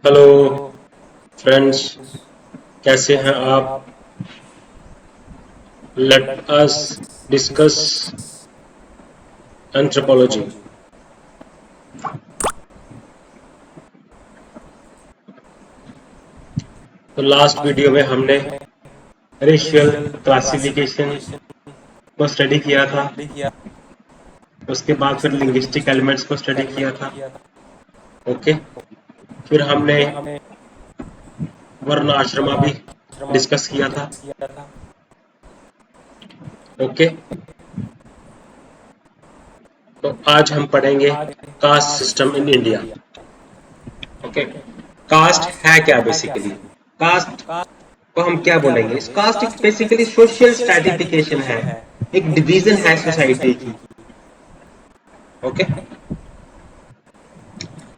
Hello friends, कैसे हैं आप? Let us discuss anthropology. तो लास्ट वीडियो में हमने रेशियल क्लासिफिकेशन को स्टडी किया था। उसके बाद फिर लिंग्विस्टिक एलिमेंट्स को स्टडी किया था। ओके, फिर हमने वर्ण आश्रमा भी डिस्कस किया था। ओके, तो आज हम पढ़ेंगे caste system in India. Okay, caste है क्या बेसिकली? कास्ट को हम क्या बोलेंगे? इस कास्ट एक बेसिकली सोशल स्ट्रैटिफिकेशन है, एक डिवीजन है सोसाइटी की। ओके,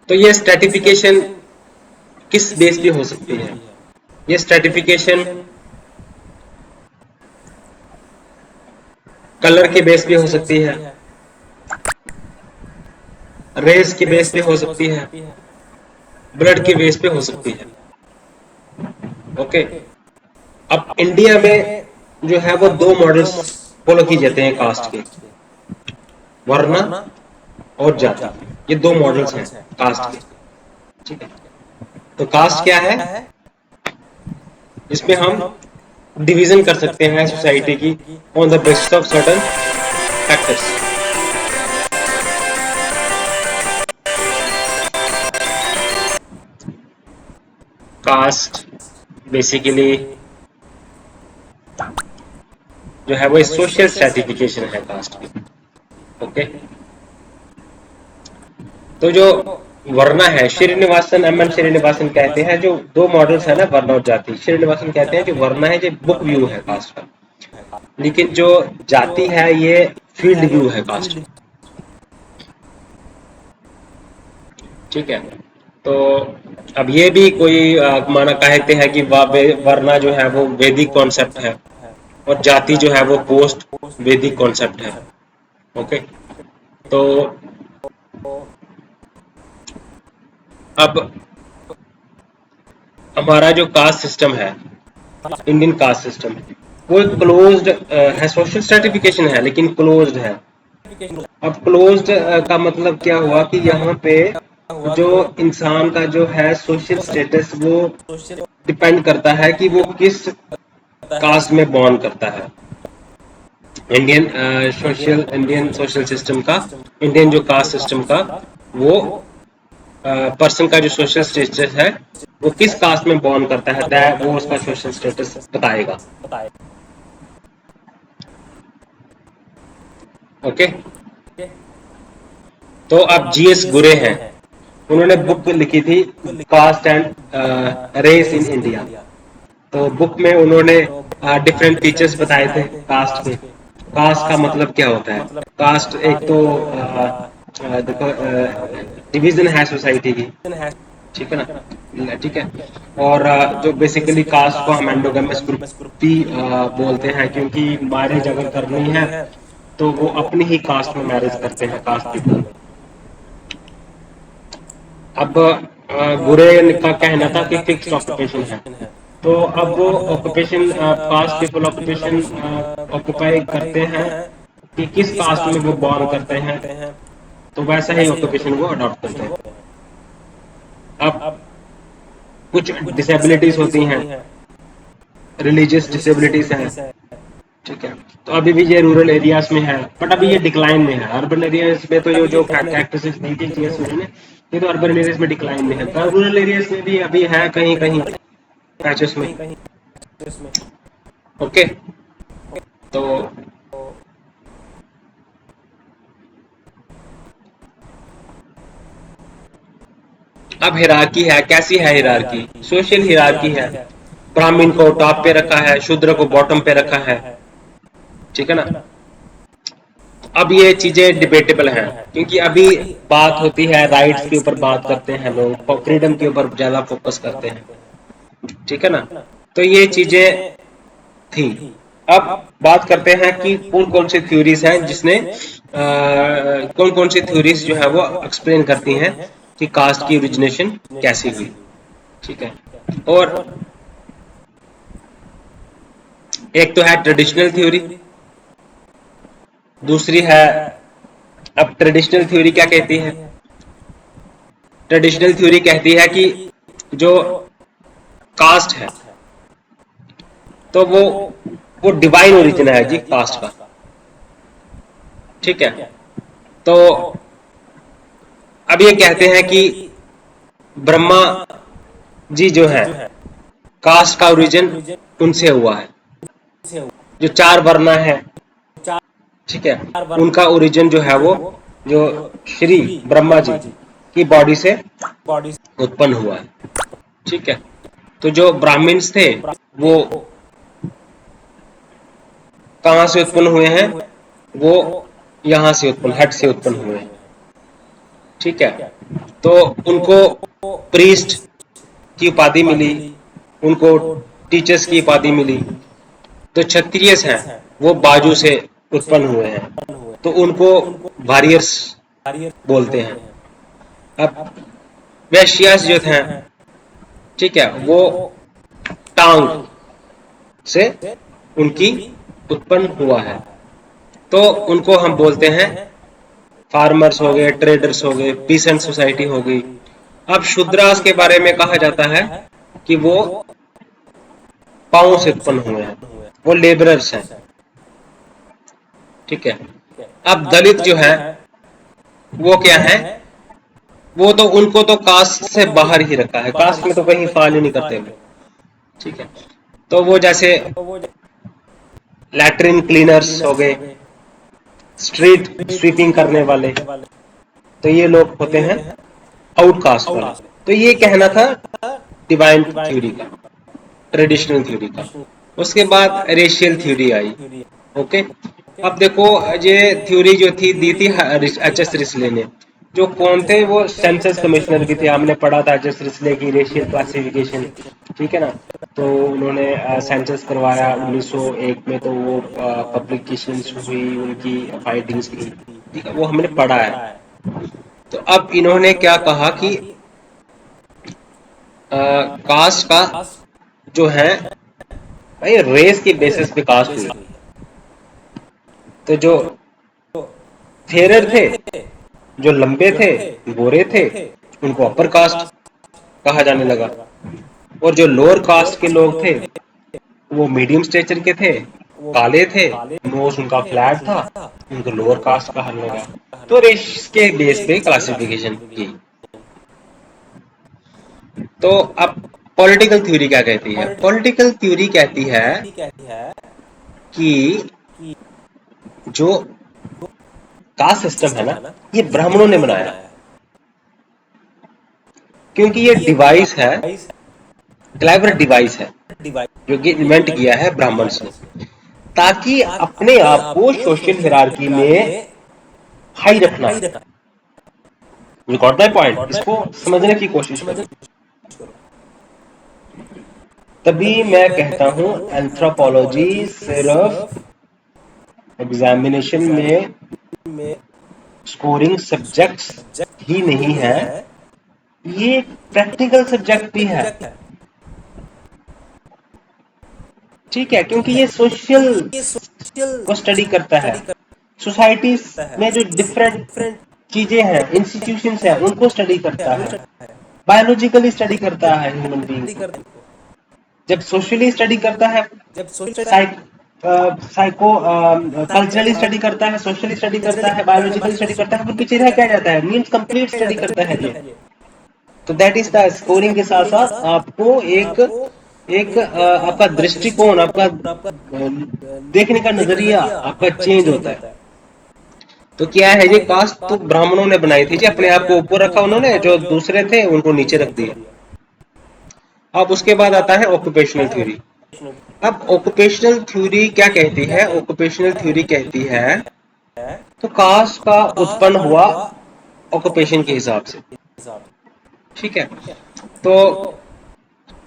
तो ये स्ट्रैटिफिकेशन किस बेस पे हो सकती है? ये स्ट्रैटिफिकेशन कलर के बेस पे हो सकती है, रेस के बेस पे हो सकती है, ब्लड के बेस पे हो सकती है। ओके, अब इंडिया में जो है वो दो मॉडल्स फॉलो किए जाते हैं कास्ट के, वर्ण और जाति। ये दो मॉडल्स हैं कास्ट के। ठीक है, तो कास्ट क्या है? इसमें हम डिवीजन कर सकते हैं सोसाइटी की on the basis of certain factors. Caste basically जो है वो सोशल स्ट्रैटिफिकेशन है कास्ट की। ओके, तो जो वर्ण है, श्रीनिवासन एम एन श्रीनिवासन कहते हैं, जो दो मॉडल्स है ना, वर्ण और जाति। श्रीनिवासन कहते हैं जो वर्ण है ये बुक व्यू है कास्ट का, लेकिन जो जाति है ये फील्ड व्यू है कास्ट। ठीक है, तो अब ये भी कोई माना कहते हैं कि वर्ण जो है वो वैदिक कॉन्सेप्ट है और जाति जो है वो पोस्ट वैदिक कॉन्सेप्ट है। ओके, तो अब हमारा जो कास्ट सिस्टम है, इंडियन कास्ट सिस्टम, वो एक क्लोज्ड है, सोशल स्ट्रैटिफिकेशन है लेकिन क्लोज्ड है। अब क्लोज्ड का मतलब क्या हुआ कि यहाँ पे जो इंसान का जो है सोशल स्टेटस वो डिपेंड करता है कि वो किस कास्ट में बॉर्न करता है। इंडियन सोशल सिस्टम का, इंडियन जो कास्ट सिस्टम का, वो पर्सन का जो सोशल स्टेटस है वो किस कास्ट में बॉर्न करता है, वो उसका सोशल स्टेटस बताएगा। ओके, तो अब जीएस गुरे हैं, उन्होंने बुक लिखी थी caste and race in India. तो बुक में उन्होंने डिफरेंट फीचर्स बताए थे कास्ट के। कास्ट का मतलब क्या होता है? कास्ट एक तो देखो डिवीजन है सोसाइटी की, ठीक है ना? ठीक है, और जो बेसिकली कास्ट को हम एंडोगेमस ग्रुप भी बोलते हैं, क्योंकि मैरिज अगर करनी है तो वो अपनी ही कास्ट में मैरिज करते हैं, कास्ट पीपल। अब गुरे का कहना था कि फिक्स्ड ऑक्यूपेशन है, तो अब वो occupation caste people occupation occupy करते हैं कि किस कास्ट में वो बॉर्न करते हैं, तो वैसा ही ऑक्यूपेशन वो अडॉप्ट करते हैं। अब कुछ डिसेबिलिटीज होती हैं, रिलीजियस डिसेबिलिटीज हैं, ठीक है, तो अभी भी ये रूरल एरियाज में है, बट अभी ये डिक्लाइन में है। अर्बन एरियाज में तो ये जो कैरेक्टरिस्टिक्स दी थी जीएसओ ने, ये तो अर्बन एरियाज में डिक्लाइन में है, तो रूरल एरियाज में भी अभी है कहीं कहीं पैचेस में। ओके, तो अब हिरार्की है, कैसी है हिरार्की? सोशल हिरार्की है। ब्राह्मण को टॉप पे रखा है, शूद्र को बॉटम पे रखा है, ठीक है ना? अब ये चीजें डिबेटेबल हैं, क्योंकि अभी बात होती है राइट्स के ऊपर, बात करते हैं लोग, फ्रीडम के ऊपर ज्यादा फोकस करते हैं, ठीक है ना? तो ये चीजें थी। अब बात करते हैं कि कौन कौन सी थ्योरीज हैं जिसने कौन कौन सी थ्योरीज जो है वो एक्सप्लेन करती हैं कि कास्ट की ओरिजिनेशन कैसी हुई। ठीक है। और एक तो है ट्रेडिशनल थ्योरी, दूसरी है, अब ट्रेडिशनल थ्योरी क्या कहती है? ट्रेडिशनल थ्योरी कहती है कि जो कास्ट है, तो वो डिवाइन ओरिजिन है जी कास्ट का। ठीक है। तो अब ये कहते हैं कि ब्रह्मा जी जो है, कास्ट का ओरिजिन उनसे हुआ है। जो चार वर्ण है, ठीक है, उनका ओरिजिन जो है वो जो श्री ब्रह्मा जी की बॉडी से उत्पन्न हुआ है। ठीक है। तो जो ब्राह्मण्स थे वो कहां से उत्पन्न हुए हैं? वो यहां से उत्पन्न, हेड से उत्पन्न हुए हैं। ठीक है। तो उनको प्रीस्ट की उपाधि मिली, उनको टीचर्स की उपाधि मिली। तो क्षत्रिय हैं वो बाजू से उत्पन्न हुए हैं, तो उनको वॉरियर्स बोलते हैं। अब वैश्यास जो थे, ठीक है, वो टांग से उनकी उत्पन्न हुआ है, तो उनको हम बोलते हैं फार्मर्स हो गए, ट्रेडर्स हो गए, पीसेंट सोसाइटी हो गई। अब शूद्रास के बारे में कहा जाता है कि वो पांव से उत्पन्न हुए हैं, वो लेबरर्स हैं। ठीक है। अब दलित जो है वो क्या है? वो तो उनको तो कास्ट से बाहर ही रखा है, कास्ट में तो कहीं फॉल ही नहीं करते हुए। ठीक है। तो वो जैसे लैट्रिन क्लीनर्स हो गए, स्ट्रीट स्वीपिंग करने वाले, तो ये लोग होते हैं आउटकास्ट वाले। तो ये कहना था डिवाइन थ्योरी का, ट्रेडिशनल थ्योरी का। उसके बाद रेशियल थ्योरी आई। ओके। अब देखो, ये थ्योरी जो थी दी थी एच एस रिस्ले ने। जो कौन थे? वो सेंसस कमिश्नर भी थे, हमने पढ़ा था एच एस रिस्ले की रेशियल क्लासिफिकेशन। ठीक है ना। तो उन्होंने सेंसस करवाया 1901 में, तो वो पब्लिकेशंस हुई, उनकी फाइटिंग्स की। ठीक है, वो हमने पढ़ा है। तो अब इन्होंने क्या कहा कि कास्ट का जो है भाई रेस के बेसिस पे कास्ट हुई। तो जो फेरर थे, जो लंबे थे, गोरे थे, उनको अपर कास्ट कहा जाने लगा। और जो लोअर कास्ट के लोग थे वो मीडियम स्टेचर के थे, काले थे, नोज उनका फ्लैट था, उनको लोअर कास्ट कहा लगा। तो रेस के बेस पे क्लासिफिकेशन की। तो अब पॉलिटिकल थ्योरी क्या कहती है? पॉलिटिकल थ्योरी कहती है कि जो कास्ट सिस्टम है ना, ये ब्राह्मणों ने बनाया, क्योंकि ये डिवाइस है, क्लेवर डिवाइस है, जो कि इन्वेंट किया है ब्राह्मण्स ने, ताकि अपने आप को सोशल हिरार्की में हाई रखना है। You got my point? इसको समझने की कोशिश करो। तभी मैं कहता हूं एंथ्रोपोलॉजी सिर्फ एग्जामिनेशन में स्कोरिंग सब्जेक्ट्स ही नहीं है, ये प्रैक्टिकल सब्जेक्ट भी है। ठीक है, क्योंकि ये सोशल को स्टडी करता है, सोसाइटी में जो डिफरेंट चीजें हैं, इंस्टीट्यूशंस हैं, उनको स्टडी करता है, बायोलॉजिकली स्टडी करता है ह्यूमन बीइंग को। जब सोशली स्टडी करता है, साइको कल्चरली स्टडी करता है, सोशली स्टडी करता है, बायोलॉजिकली स्टडी करता है, फिर पीछे रह क्या जाता है? मीन्स कंप्लीट स्टडी करता है ये। तो दैट इज द स्कोरिंग के साथ साथ आपको एक एक आपका दृष्टिकोण, आपका देखने का नजरिया आपका चेंज होता है। तो क्या है, ये कास्ट तो ब्राह्मणों ने बनाई थी जी, अपने आप को ऊपर रखा उन्होंने, जो दूसरे थे उनको नीचे रख दिया। अब उसके बाद आता है ऑक्यूपेशनल थ्योरी। अब ऑक्यूपेशनल थ्योरी क्या कहती है? ऑक्यूपेशनल थ्योरी कहती है तो कास्ट का उत्पन्न हुआ ऑक्यूपेशन के हिसाब से। ठीक है। तो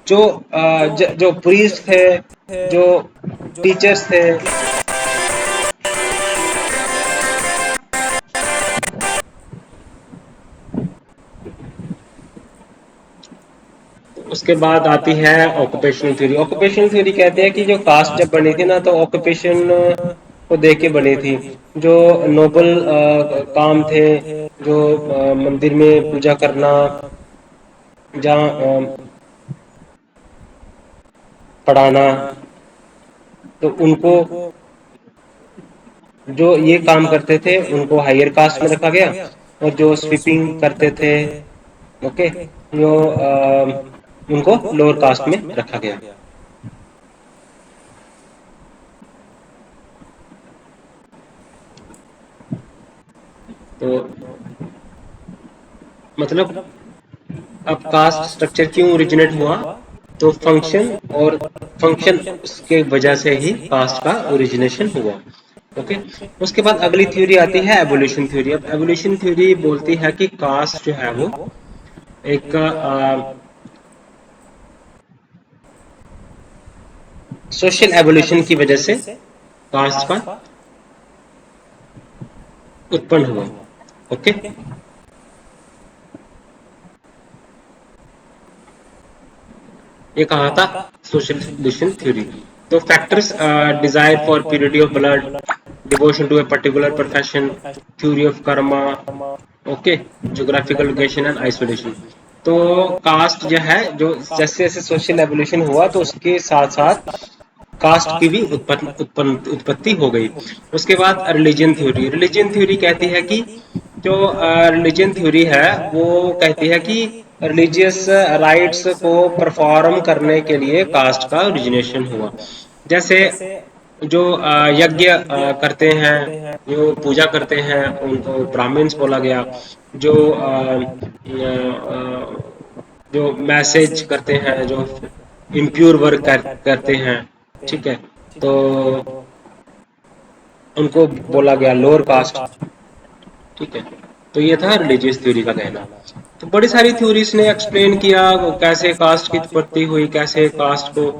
जो प्रीस्ट थे, जो टीचर्स थे, उसके बाद आती है ऑक्यूपेशनल थ्योरी। ऑक्यूपेशनल थ्योरी कहते हैं कि जो कास्ट जब बनी थी ना, तो ऑक्यूपेशन को देख के बनी थी। जो नोबल काम थे, जो मंदिर में पूजा करना, जहाँ पढ़ाना, तो उनको जो ये काम करते थे उनको हायर कास्ट में रखा गया, और जो स्वीपिंग करते थे, ओके, जो उनको लोअर कास्ट में रखा गया। तो मतलब अब कास्ट स्ट्रक्चर क्यों ओरिजिनेट हुआ? तो फंक्शन, और फंक्शन के वजह से ही कास्ट का ओरिजिनेशन हुआ। ओके। उसके बाद अगली थ्योरी आती है एवोल्यूशन थ्योरी। अब एवोल्यूशन थ्योरी बोलती है कि कास्ट जो है वो एक सोशल एवोल्यूशन की वजह से कास्ट का उत्पन्न हुआ। ओके। ये कहा था सोशल एवोल्यूशन थ्योरी। तो factors, desire for purity of blood, devotion to a particular profession, theory of karma, okay, geographical location and isolation. तो कास्ट जो है, जो जैसे जैसे सोशल एवोल्यूशन हुआ, तो उसके साथ साथ कास्ट की भी उत्पत्ति हो गई। उसके बाद रिलीजन थ्योरी। रिलीजन थ्योरी कहती है कि जो रिलीजन थ्योरी है वो कहती है कि रिलीजियस राइट्स को परफॉर्म करने के लिए कास्ट का ओरिजिनेशन हुआ। जैसे जो यज्ञ करते हैं, जो पूजा करते हैं, उनको ब्राह्मण्स बोला गया। जो जो मैसेज करते हैं, जो इम्प्योर वर्क करते हैं, ठीक है, तो उनको बोला गया लोअर कास्ट। ठीक है। तो ये था रिलीजियस थ्योरी का कहना। तो बड़ी सारी थ्योरीज ने एक्सप्लेन किया कैसे कास्ट की उत्पत्ति हुई, कैसे कास्ट को,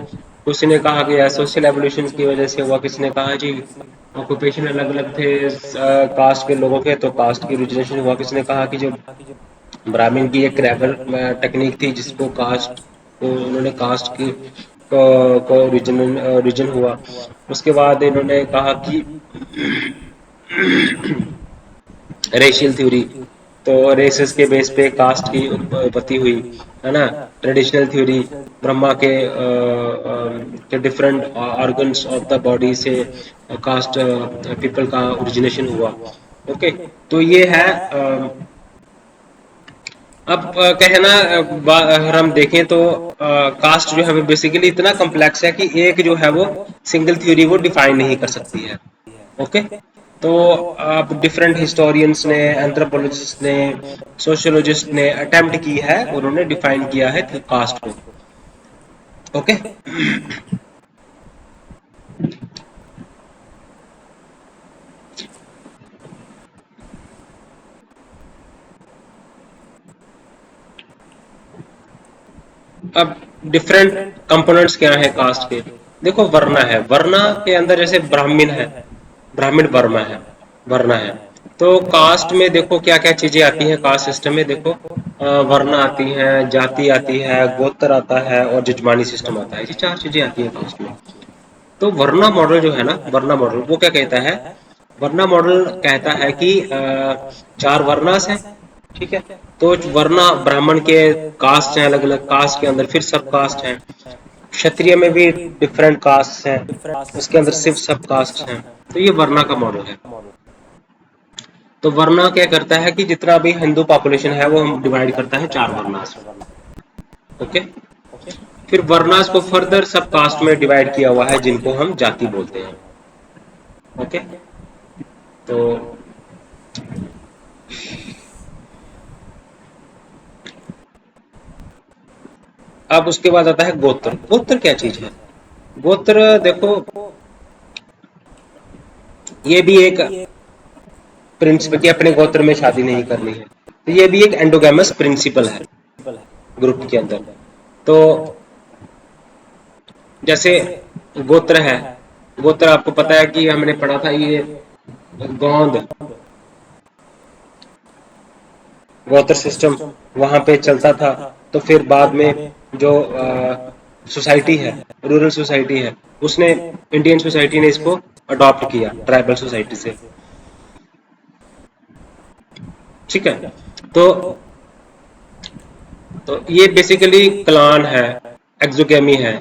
किसी ने कहा गया सोशल एवोल्यूशन की वजह से हुआ, किसी ने कहा जी ऑक्यूपेशन अलग अलग थे कास्ट के लोगों के, तो कास्ट की ओरिजिनेशन हुआ। किसी ने कहा कि जो ब्राह्मण की एक रेबल टेक्निक थी, जिसको कास्ट को उन्होंने कास्ट की को ओरिजिन हुआ। उसके बाद इन्होंने कहा कि रेशियल थ्योरी, तो रेसेस के बेस पे कास्ट की उत्पत्ति हुई, है ना। ट्रेडिशनल थ्योरी, ब्रह्मा के different organs of the body से कास्ट पीपल का ओरिजिनेशन हुआ। ओके। तो ये है अब कहना अगर हम देखें तो कास्ट जो है वो बेसिकली इतना कम्प्लेक्स है कि एक जो है वो सिंगल थ्योरी वो डिफाइन नहीं कर सकती है। ओके। तो अब डिफरेंट हिस्टोरियंस ने, एंथ्रोपोलॉजिस्ट ने, सोशियोलॉजिस्ट ने अटेम्प्ट की है, उन्होंने डिफाइन किया है कास्ट को। ओके। अब डिफरेंट कंपोनेंट्स क्या है कास्ट के? देखो, वर्ण है। वर्ण के अंदर जैसे ब्राह्मण है, ब्राह्मण वर्ण है, वर्ण है। तो कास्ट में देखो क्या क्या चीजें आती हैं। कास्ट सिस्टम में देखो वर्ण आती हैं, जाति आती है, गोत्र आता है, और जजमानी सिस्टम आता है। ये चार चीजें आती हैं कास्ट में। तो वर्ना मॉडल जो है ना, वर्ना मॉडल वो क्या कहता है? वर्ना मॉडल कहता है कि चार वर्णास हैं, ठीक है। तो वर्ना ब्राह्मण के कास्ट हैं, अलग अलग कास्ट के अंदर फिर सब कास्ट हैं। क्षत्रिय में भी डिफरेंट कास्ट हैं, उसके अंदर सिर्फ सब कास्ट हैं। तो ये वर्ना का मॉडल है। तो वर्ना क्या करता है कि जितना भी हिंदू पॉपुलेशन है वो हम डिवाइड करता है चार वर्णास में। ओके। फिर वर्णास को फर्दर सब कास्ट में डिवाइड किया हुआ है, जिनको हम जाति बोलते हैं। ओके। तो अब उसके बाद आता है गोत्र। गोत्र क्या चीज है? गोत्र देखो, ये भी एक प्रिंसिपल कि अपने गोत्र में शादी नहीं करनी है। तो ये भी एक एंडोगेमस प्रिंसिपल है ग्रुप के अंदर। तो जैसे गोत्र है, गोत्र आपको पता है कि हमने पढ़ा था, ये गोंद गोत्र सिस्टम वहां पे चलता था। तो फिर बाद में जो सोसाइटी है, रूरल सोसाइटी है, उसने, इंडियन सोसाइटी ने इसको अडॉप्ट किया ट्राइबल सोसाइटी से। ठीक है। तो ये बेसिकली क्लान है, एक्सोगेमी है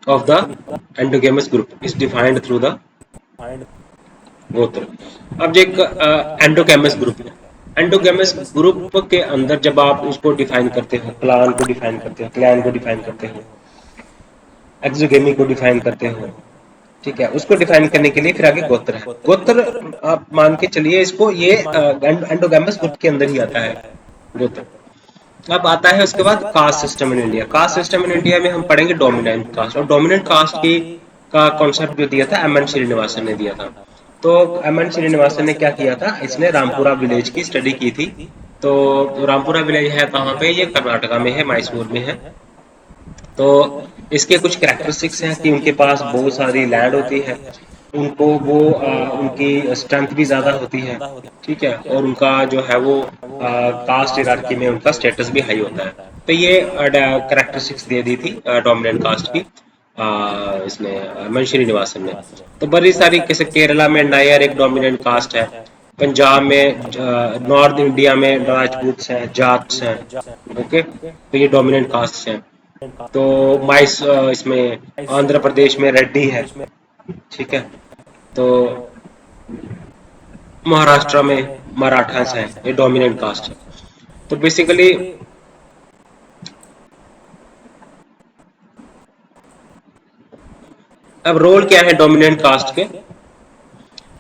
of the endogamous group is defined through the gotra. अब एक एंडोगेमस ग्रुप है, एंडोगेमस ग्रुप के अंदर जब आप उसको डिफाइन करते हो, क्लान को डिफाइन करते हो, क्लैन को डिफाइन करते हो, एक्सोगेमी को डिफाइन करते हो, ठीक है, उसको डिफाइन करने के लिए फिर आगे गोत्र है। गोत्र आप मान के चलिए इसको, ये एंडोगेमस ग्रुप के अंदर ही आता है गोत्र। अब आता है उसके बाद cast system in India. Cast system in India में हम पढ़ेंगे डोमिनेंट कास्ट, और डोमिनेंट कास्ट की का कॉन्सेप्ट जो दिया था एम एन श्रीनिवासन ने दिया था। तो एम एन श्रीनिवासन ने क्या किया था, इसने रामपुरा विलेज की स्टडी की थी। तो रामपुरा विलेज है कहाँ पे, ये कर्नाटका में है, मैसूर में है। तो इसके कुछ कैरेक्टरिस्टिक्स हैं कि उनके पास बहुत सारी लैंड होती है, उनको वो उनकी स्ट्रेंथ भी ज़्यादा होती है, ठीक है, और उनका जो है वो कास्ट हायरार्की में उनका स्टेटस भी हाई होता है। तो ये कैरेक्टरिस्टिक्स दे दी थी डोमिनेंट कास्ट की इसने मन श्रीनिवासन ने। तो बड़ी सारी, जैसे केरला में नायर एक डोमिनेंट कास्ट है, पंजाब में, नॉर्थ इंडिया में राजपूत हैं, जाट्स हैं, ओके, तो ये डोमिनेंट कास्ट हैं। तो माइस इसमें आंध्र प्रदेश में रेड्डी है, ठीक है, तो महाराष्ट्र में मराठास हैं, ये डोमिनेंट कास्ट है। तो बेसिकली अब रोल क्या है डोमिनेंट कास्ट के,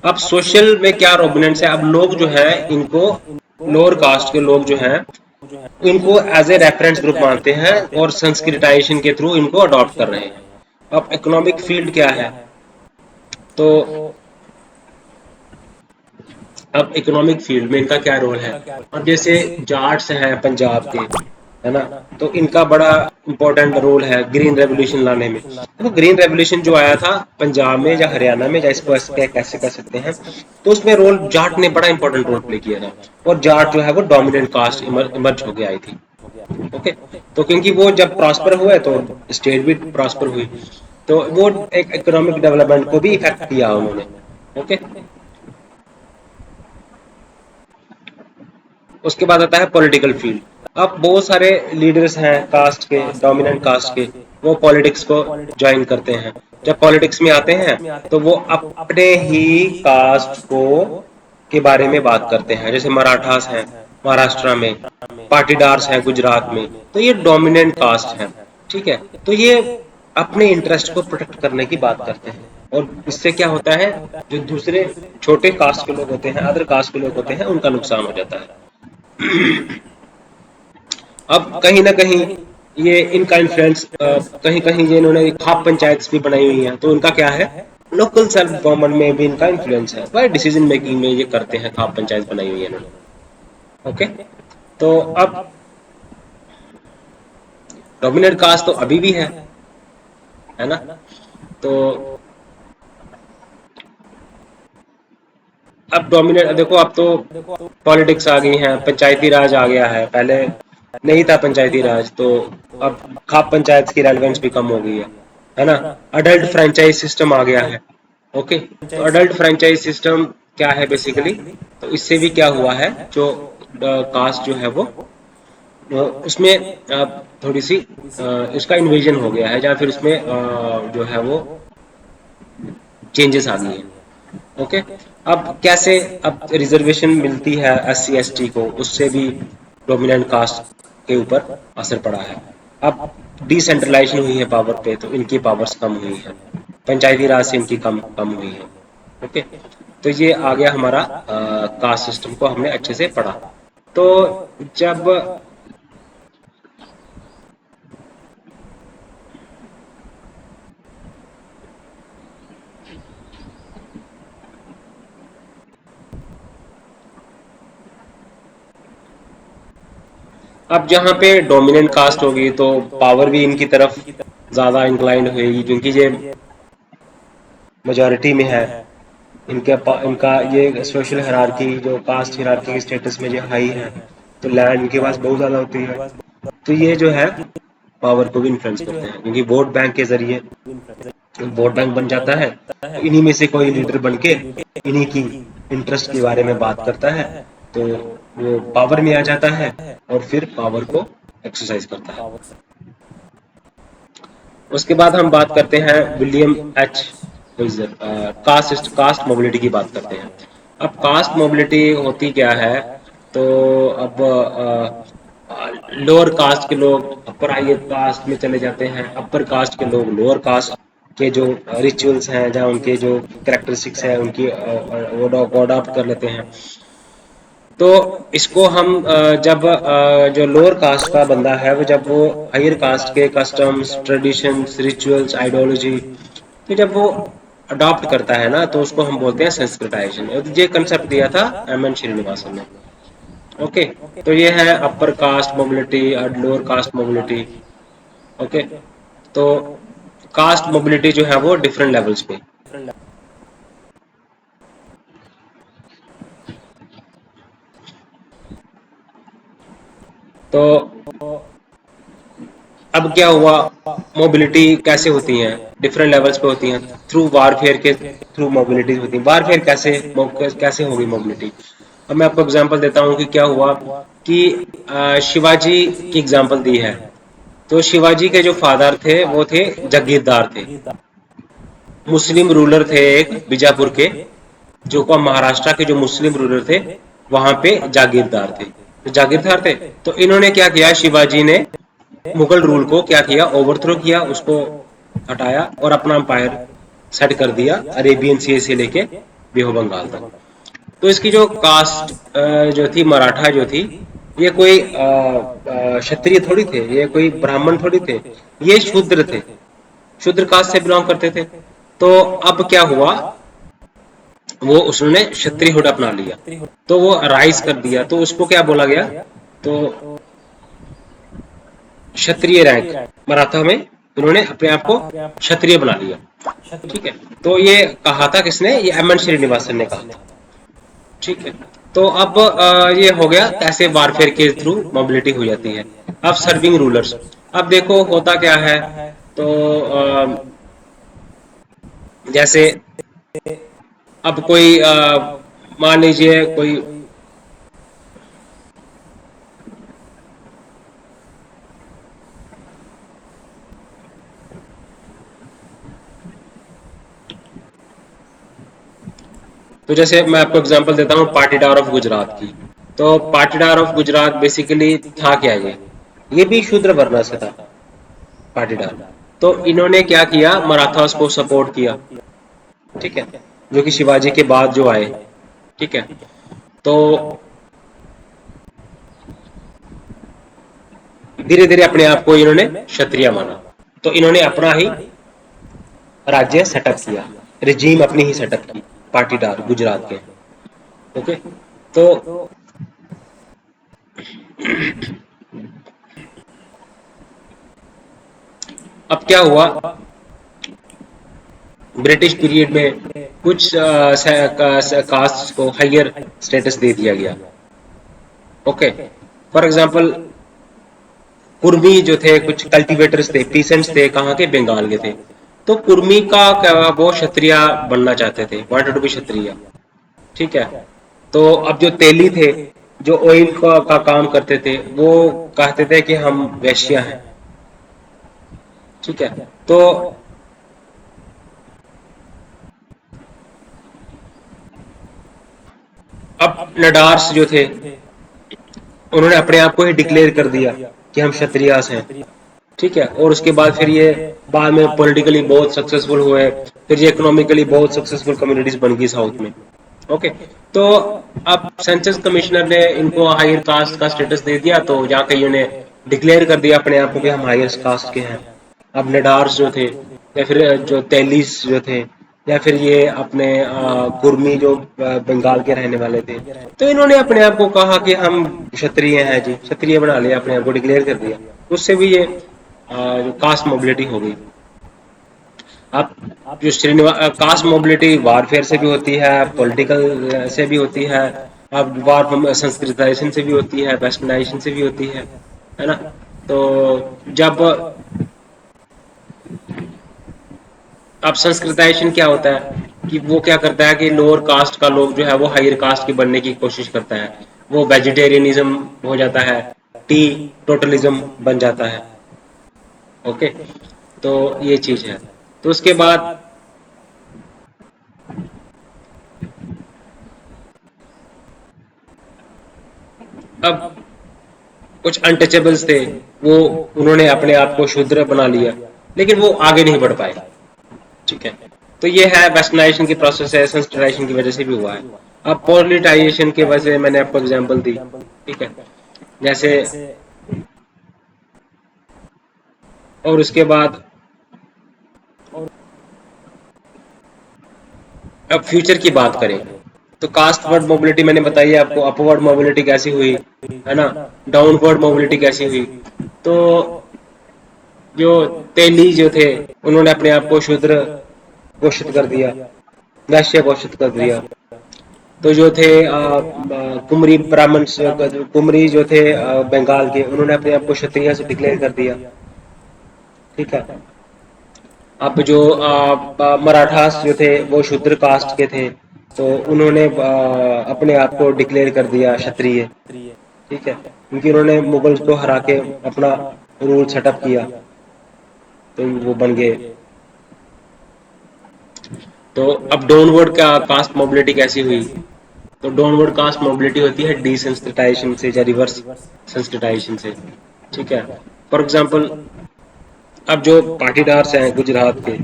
अब सोशल में क्या डोमिनेंस है, अब लोग जो है इनको, लोअर कास्ट के लोग जो हैं इनको एज ए रेफरेंस ग्रुप मानते हैं और संस्कृताइजेशन के थ्रू इनको अडॉप्ट कर रहे हैं। अब इकोनॉमिक फील्ड क्या है, तो अब इकोनॉमिक फील्ड में इनका क्या रोल है। अब जैसे जाट्स हैं पंजाब के, है ना, तो इनका बड़ा इंपॉर्टेंट रोल है ग्रीन रेवोल्यूशन लाने में। देखो ग्रीन रेवोल्यूशन जो आया था पंजाब में या हरियाणा में, या इसको कैसे कर सकते हैं, तो उसमें रोल जाट ने बड़ा इंपॉर्टेंट रोल प्ले किया था, और जाट जो है वो डोमिनेंट कास्ट इमर्ज होके आई थी। ओके, तो क्योंकि वो जब प्रॉस्पर हुए तो स्टेट भी प्रॉस्पर हुई, तो वो एक इकोनॉमिक डेवलपमेंट को भी इफेक्ट किया उन्होंने। ओके, उसके बाद आता है पॉलिटिकल फील्ड। अब बहुत सारे लीडर्स हैं कास्ट के, डोमिनेंट कास्ट के, वो पॉलिटिक्स को ज्वाइन करते हैं। जब पॉलिटिक्स में आते हैं तो वो अपने ही कास्ट को के बारे में बात करते हैं, जैसे मराठास हैं महाराष्ट्र में, पाटीदार्स हैं गुजरात में, तो ये डोमिनेंट कास्ट है, ठीक है। तो ये अपने इंटरेस्ट को प्रोटेक्ट करने की बात करते हैं, और इससे क्या होता है, जो दूसरे छोटे कास्ट के लोग होते हैं, अदर कास्ट के लोग होते हैं, उनका नुकसान हो जाता है। अब कहीं ना कहीं ये इनका इन्फ्लुएंस, कहीं कहीं ये इन्होंने खाप पंचायत भी बनाई हुई है, तो उनका क्या है, लोकल सेल्फ गवर्नमेंट में भी इनका इन्फ्लुएंस है, वह डिसीजन मेकिंग में ये करते हैं, खाप पंचायत बनाई हुई है इन्होंने। ओके, तो अब डोमिनेंट कास्ट तो अभी भी है ना, तो अब डोमिनेट देखो, अब तो पॉलिटिक्स आ गई है, पंचायती राज आ गया है, पहले नहीं था पंचायती राज, तो अब खाप पंचायत की रेलेवेंस भी कम हो गई है ना। अडल्ट फ्रेंचाइज सिस्टम आ गया है। ओके, तो अडल्ट फ्रेंचाइज सिस्टम क्या है बेसिकली, तो इससे भी क्या हुआ है, जो कास्ट जो है वो उसमें थोड़ी सी इसका इन्वेजन हो गया है, या फिर उसमें जो है वो चेंजेस आ गई है। ओके, अब कैसे, अब रिजर्वेशन मिलती है SC ST को, उससे भी डोमिनेंट कास्ट के ऊपर असर पड़ा है। अब डिसेंट्रलाइजेशन हुई है पावर पे, तो इनकी पावर्स कम हुई है, पंचायती राज से इनकी कम कम हुई है। ओके, तो ये आ गया हमारा कास्ट सिस्टम को हमने अच्छे से पढ़ा। तो जब अब जहाँ पे डोमिनेंट कास्ट होगी तो पावर भी इनकी तरफ ज्यादा इंक्लाइंड होगी, क्योंकि ये मेजॉरिटी में है। इनका ये सोशल हायरार्की, जो कास्ट हायरार्की के स्टेटस में जो हाई है, तो लैंड इनके पास बहुत ज्यादा होती है, तो ये जो है पावर को भी इन्फ्लुएंस करते हैं, क्योंकि वोट बैंक के जरिए वोट बैंक बन जाता है, तो इन्हीं में से कोई लीडर बन के इन्हीं की इंटरेस्ट के बारे में बात करता है, तो वो पावर में आ जाता है और फिर पावर को एक्सरसाइज करता है। उसके बाद हम बात करते हैं विलियम एच कास्ट मोबिलिटी की बात करते हैं। अब कास्ट मोबिलिटी होती क्या है, तो अब लोअर कास्ट के लोग अपर हायर कास्ट में चले जाते हैं, अपर कास्ट के लोग लोअर कास्ट के जो रिचुअल्स हैं, जहाँ उनके जो कैरेक्टरिस्टिक्स हैं उनकी वो अडॉप्ट कर लेते हैं। तो इसको हम जब जो लोअर कास्ट का बंदा है वो जब वो हायर कास्ट के कस्टम्स, ट्रेडिशंस, रिचुअल्स, आइडियोलॉजी तो जब वो अडॉप्ट करता है ना, तो उसको हम बोलते हैं संस्कृताइजेशन। ये कंसेप्ट दिया था एम.एन. श्रीनिवासन ने। ओके, तो ये है अपर कास्ट मोबिलिटी और लोअर कास्ट मोबिलिटी। ओके, तो कास्ट मोबिलिटी जो है वो डिफरेंट लेवल्स पे। तो अब क्या हुआ, मोबिलिटी कैसे होती है, डिफरेंट लेवल्स पे होती हैं, थ्रू वारफेयर के थ्रू मोबिलिटी होती है। वारफेयर कैसे होगी मोबिलिटी? अब मैं आपको एग्जांपल देता हूँ कि क्या हुआ कि शिवाजी की एग्जांपल दी है। तो शिवाजी के जो फादर थे वो थे जागीरदार थे, मुस्लिम रूलर थे एक बीजापुर के, जो को महाराष्ट्र के जो मुस्लिम रूलर थे वहां पे जागीरदार थे। तो जागीरदार थे, तो इन्होंने क्या किया, शिवाजी ने मुगल रूल को क्या किया, ओवरथ्रो किया, उसको हटाया और अपना अंपायर सेट कर दिया अरेबियन सी से लेके बे ऑफ बंगाल तक। तो इसकी जो कास्ट जो थी मराठा जो थी, ये कोई क्षत्रिय थोड़ी थे, ये कोई ब्राह्मण थोड़ी थे, ये शूद्र थे, शूद्र कास्ट से बिलोंग करते थे। तो अब क्या हुआ, वो उसने क्षत्रियहुड अपना लिया, तो वो राइज कर दिया, तो उसको क्या बोला गया, तो क्षत्रिय रैंक मराठा में उन्होंने अपने आप को क्षत्रिय बना लिया। ठीक है, तो ये कहा था किसने, ये एम.एन. श्रीनिवासन ने कहा था। ठीक है, तो अब ये हो गया कैसे वारफेयर के थ्रू मोबिलिटी हो जाती है। अब सर्विंग रूलर्स, अब देखो होता क्या है, तो जैसे अब कोई मान लीजिए कोई तो जैसे मैं आपको एग्जांपल देता हूँ पाटीदार ऑफ गुजरात की। तो पाटीदार ऑफ गुजरात बेसिकली था क्या, ये भी शूद्र वर्ण से था पाटीदार। तो इन्होंने क्या किया, मराठास को सपोर्ट किया। ठीक है, जो कि शिवाजी के बाद जो आए। ठीक है, तो धीरे धीरे अपने आप को इन्होंने क्षत्रिय माना, तो इन्होंने अपना ही राज्य सेटअप किया, रिजीम अपनी ही सेटअप की, पाटीदार गुजरात के। ओके, तो अब क्या हुआ, ब्रिटिश पीरियड में कुछ कास्ट को हायर स्टेटस दे दिया गया। ओके, फॉर एग्जांपल कुर्मी जो थे, कुछ कल्टीवेटर्स थे, पीसेंट्स थे, कहाँ के, बंगाल के थे। तो कुर्मी का क्या, वो क्षत्रिय बनना चाहते थे, वांटेड टू बी क्षत्रिय। ठीक है, तो अब जो तेली थे, जो ऑयल का काम करते थे, वो कहते थे कि हम वैश्य हैं। ठीक है, तो अब नडार्स जो थे उन्होंने अपने आप को ही डिक्लेयर कर दिया कि हम क्षत्रियास हैं। ठीक है, और उसके बाद फिर ये बाद में पॉलिटिकली बहुत सक्सेसफुल हुए, फिर ये इकोनॉमिकली बहुत सक्सेसफुल कम्युनिटीज बन गई साउथ में। ओके, तो अब सेंसस कमिश्नर ने इनको हायर कास्ट का स्टेटस दे दिया, तो जाके इन्होंने डिक्लेयर कर दिया अपने आप को कि हम हायर कास्ट के हैं। अब नडार्स जो थे, या फिर जो तेलीस जो थे, या फिर ये अपने कुर्मी जो बंगाल के रहने वाले थे, तो इन्होंने अपने आप को कहा कि हम क्षत्रिय हैं जी, क्षत्रिय बना लिया, अपने आप को डिक्लेयर कर दिया। उससे भी ये कास्ट मोबिलिटी हो गई। अब जो कास्ट मोबिलिटी वारफेयर से भी होती है, पॉलिटिकल से भी होती है, अब वार संस्कृताइजेशन से भी होती है, वेस्टर्नाइजेशन से भी होती है ना। तो जब अब संस्कृताइजेशन क्या होता है कि वो क्या करता है कि लोअर कास्ट का लोग जो है वो हायर कास्ट की बनने की कोशिश करता है, वो वेजिटेरियनिज्म हो जाता है, टी टोटलिज्म बन जाता है। ओके, तो ये चीज है। तो उसके बाद अब कुछ अनटचेबल्स थे, वो उन्होंने अपने आप को शूद्र बना लिया, लेकिन वो आगे नहीं बढ़ पाए। ठीक है, तो ये है वेस्टर्नाइजेशन की प्रोसेस है, सेंसिटाइजेशन की वजह से भी हुआ है। अब पॉलिटाइजेशन की वजह से मैंने आपको एग्जांपल दी। ठीक है, जैसे और उसके बाद अब फ्यूचर की बात करें तो कास्टवर्ड मोबिलिटी मैंने बताई है आपको, अपवर्ड मोबिलिटी कैसी हुई है ना, डाउनवर्ड मोबिलिटी कैसी हुई। तो जो तेली जो थे उन्होंने अपने आप को शूद्र घोषित कर दिया, वैश्य घोषित कर दिया। तो जो थे कुमरी ब्राह्मण, कुमरी जो थे बंगाल के, उन्होंने अपने आप को क्षत्रिय से डिक्लेयर कर दिया। ठीक है, अब जो मराठास जो थे वो शूद्र कास्ट के थे, तो उन्होंने अपने आप को डिक्लेयर कर दिया क्षत्रिय। ठीक है, क्योंकि उन्होंने मुगल्स को हरा के अपना रूल सेटअप किया, तो वो बन गए। तो अब डाउनवर्ड का कास्ट मोबिलिटी कैसी हुई? तो डाउनवर्ड कास्ट मोबिलिटी होती है डिसेंसिटाइजेशन से या रिवर्स सेंसिटाइजेशन से। ठीक है, फॉर एग्जांपल अब जो पाटीदार्स हैं गुजरात के,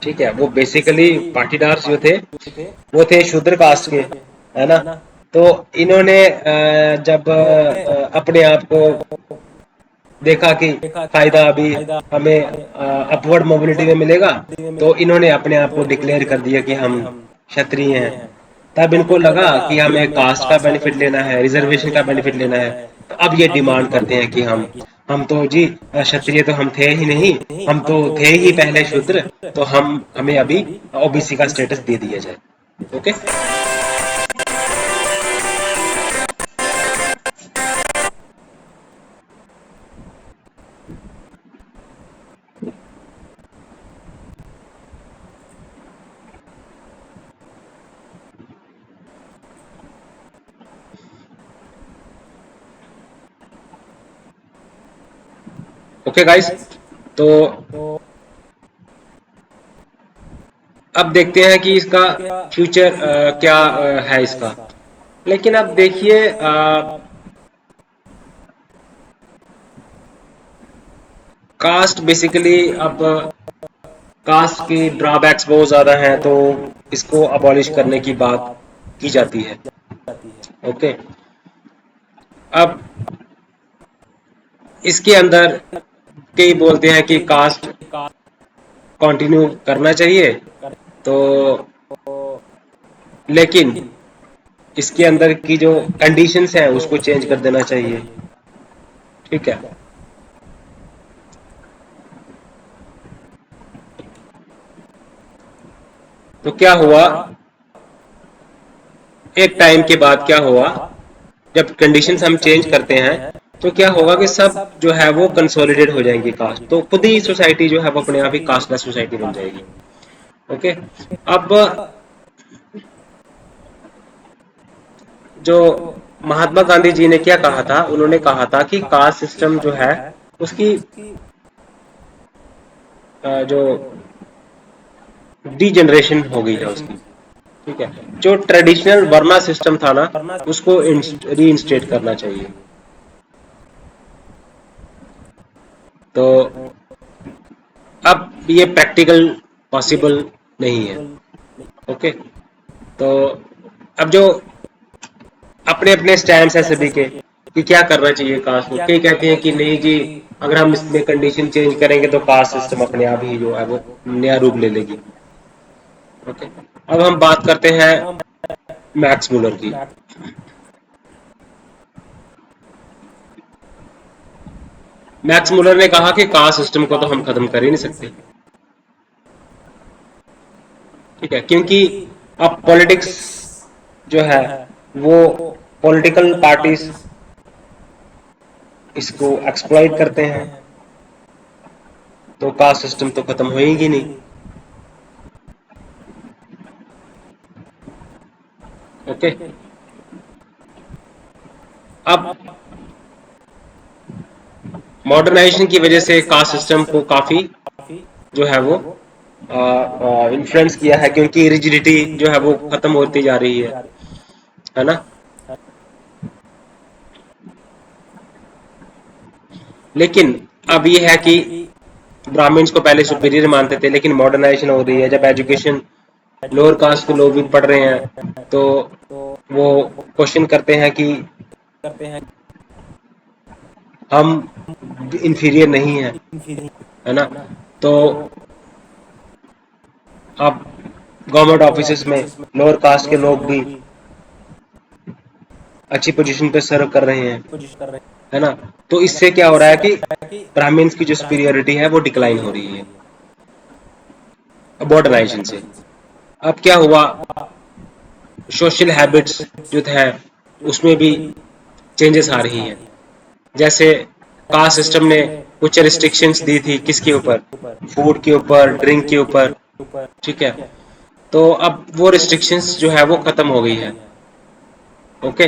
ठीक है, वो बेसिकली पाटीदार्स जो थे वो थे शूद्र कास्ट के, है ना। तो इन्होंने जब अपने आप को देखा कि फायदा अभी हमें अपवर्ड मोबिलिटी में मिलेगा, तो इन्होंने अपने आप को डिक्लेयर कर दिया कि हम क्षत्रिय हैं। तब इनको लगा कि हमें कास्ट का बेनिफिट लेना है, रिजर्वेशन का बेनिफिट लेना है। तो अब ये डिमांड करते हैं कि हम तो जी क्षत्रिय तो हम थे ही नहीं, हम तो थे ही पहले शूद्र, तो हम हमें अभी ओबीसी का स्टेटस दे दिया जाए। Okay, okay guys. तो अब देखते हैं कि इसका फ्यूचर क्या है इसका। लेकिन अब देखिए कास्ट बेसिकली अब कास्ट की ड्रॉबैक्स बहुत ज्यादा हैं, तो इसको अबॉलिश करने की बात की जाती है। ओके, अब इसके अंदर कई बोलते हैं कि कास्ट कंटिन्यू करना चाहिए, तो लेकिन इसके अंदर की जो कंडीशंस हैं उसको चेंज कर देना चाहिए। ठीक है, तो क्या हुआ, एक टाइम के बाद क्या हुआ, जब कंडीशंस हम चेंज करते हैं तो क्या होगा कि सब जो है वो कंसोलिडेट हो जाएंगी कास्ट, तो खुद ही सोसाइटी जो है वो अपने आप ही कास्टलेस सोसाइटी बन जाएगी। ओके, अब जो महात्मा गांधी जी ने क्या कहा था, उन्होंने कहा था कि कास्ट सिस्टम जो है उसकी जो डीजनरेशन हो गई है उसकी। ठीक है, जो ट्रेडिशनल वर्ना सिस्टम था ना उसको रीइंस्टेट करना चाहिए। तो अब ये प्रैक्टिकल पॉसिबल नहीं है। ओके, तो अब जो अपने अपने स्टैंड है सभी के कि क्या करना चाहिए कास्ट में, कई कहते हैं कि नहीं जी, अगर हम इसमें कंडीशन चेंज करेंगे तो कास्ट सिस्टम अपने आप ही जो है वो नया रूप ले लेगी। ओके, अब हम बात करते हैं मैक्स मुलर की। मैक्स मुलर ने कहा कि कास्ट सिस्टम को तो हम खत्म कर ही नहीं सकते। ठीक है, क्योंकि अब पॉलिटिक्स जो है वो पॉलिटिकल पार्टीज इसको एक्सप्लॉइट करते हैं, तो कास्ट सिस्टम तो खत्म होएगी नहीं। ओके, अब मॉडर्नाइजेशन की वजह से कास्ट सिस्टम को काफी जो है वो इन्फ्लुएंस किया है, क्योंकि रिजिडिटी जो है वो खत्म होती जा रही है ना। लेकिन अब ये है कि ब्राह्मण्स को पहले सुपीरियर मानते थे, लेकिन मॉडर्नाइजेशन हो रही है, जब एजुकेशन लोअर कास्ट के लोग भी पढ़ रहे हैं तो वो क्वेश्चन करते हैं कि हम इंफीरियर नहीं है ना। तो अब गवर्नमेंट ऑफिसेस में लोअर कास्ट के लोग भी अच्छी पोजीशन पे सर्व कर रहे हैं, है ना। तो इससे क्या हो रहा है कि ब्राह्मण्स की जो सुपीरियरिटी है वो डिक्लाइन हो रही है मॉडर्नाइजेशन से। अब क्या हुआ, सोशल हैबिट्स जो है उसमें भी चेंजेस आ रही हैं। जैसे कास्ट सिस्टम ने कुछ रिस्ट्रिक्शंस दी थी, किसके ऊपर, फूड के ऊपर, ड्रिंक के ऊपर, ठीक है। तो अब वो रिस्ट्रिक्शंस जो है वो खत्म हो गई है। ओके,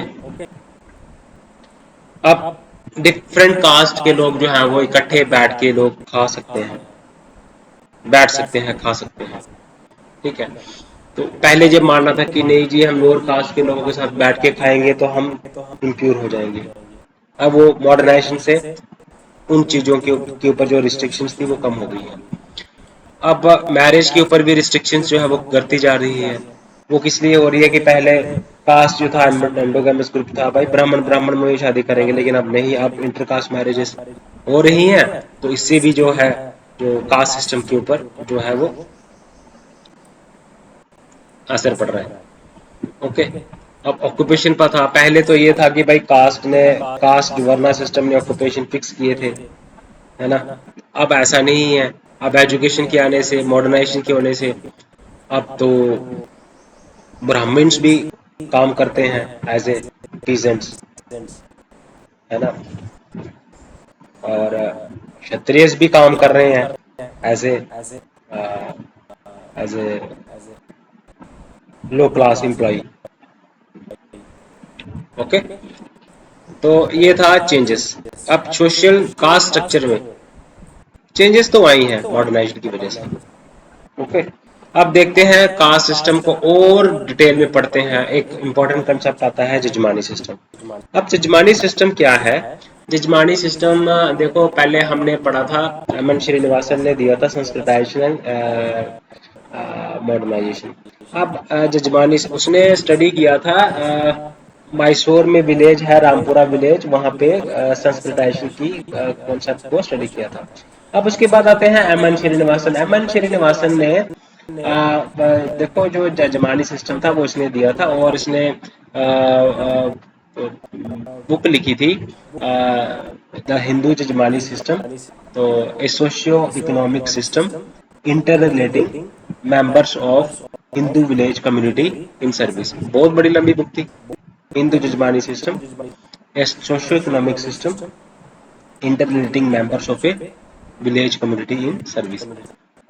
अब डिफरेंट कास्ट के लोग जो हैं वो इकट्ठे बैठ के लोग खा सकते हैं, बैठ सकते हैं, खा सकते हैं, ठीक है। तो पहले जब मानना था कि नहीं जी हम लोअर कास्ट के लोगों के साथ बैठ के खाएंगे तो हम इम्प्योर हो जाएंगे, अब वो मॉडर्नाइजेशन से उन चीजों के ऊपर जो रिस्ट्रिक्शंस थी वो कम हो गई है। अब मैरिज के ऊपर भी रिस्ट्रिक्शंस जो है वो करती जा रही है। वो किस लिए हो रही है कि पहले कास्ट जो था एंडोगेमस ग्रुप था, भाई ब्राह्मण ब्राह्मण में ही शादी करेंगे, लेकिन अब नहीं, अब इंटरकास्ट मैरिजेस हो रही हैं, तो इससे भी जो है जो कास्ट सिस्टम के ऊपर जो है वो असर पड़ रहा है। ओके, अब ऑक्यूपेशन पर था, पहले तो ये था कि भाई कास्ट गवर्ना सिस्टम ने ऑक्यूपेशन फिक्स किए थे, है ना। अब ऐसा नहीं है, अब एजुकेशन के आने से, मॉडर्नाइजेशन के होने से अब तो ब्राह्मण्स भी काम करते हैं एज ए पीजेंट्स, है ना। और क्षत्रियस भी काम कर रहे हैं as a as a low class employ. ओके, तो ये था चेंजेस। अब सोशल कास्ट स्ट्रक्चर में चेंजेस तो आई हैं मॉडर्नाइजेशन की वजह से। ओके, अब देखते हैं कास्ट सिस्टम को और डिटेल में पढ़ते हैं। एक इंपॉर्टेंट कंसेप्ट आता है जजमानी सिस्टम। अब जजमानी सिस्टम क्या है? जजमानी सिस्टम देखो, पहले हमने पढ़ा था, एम एन श्रीनिवासन ने दिया था संस्कृताइजेशन मॉडर्नाइजेशन। अब जजमानी उसने स्टडी किया था, मैसूर में विलेज है रामपुरा विलेज, वहां पे संस्कृताइजेशन की कॉन्सेप्ट को स्टडी किया था। अब उसके बाद आते हैं M N Srinivasan. M N Srinivasan ने देखो जो जजमानी सिस्टम था वो इसने दिया था, और इसने बुक लिखी थी द हिंदू जजमानी सिस्टम। तो a socio economic system inter relating members of Hindu village community in service. बहुत बड़ी लंबी बुक थी, Hindu jajmani system a socio economic system inter relating members of a village community in service.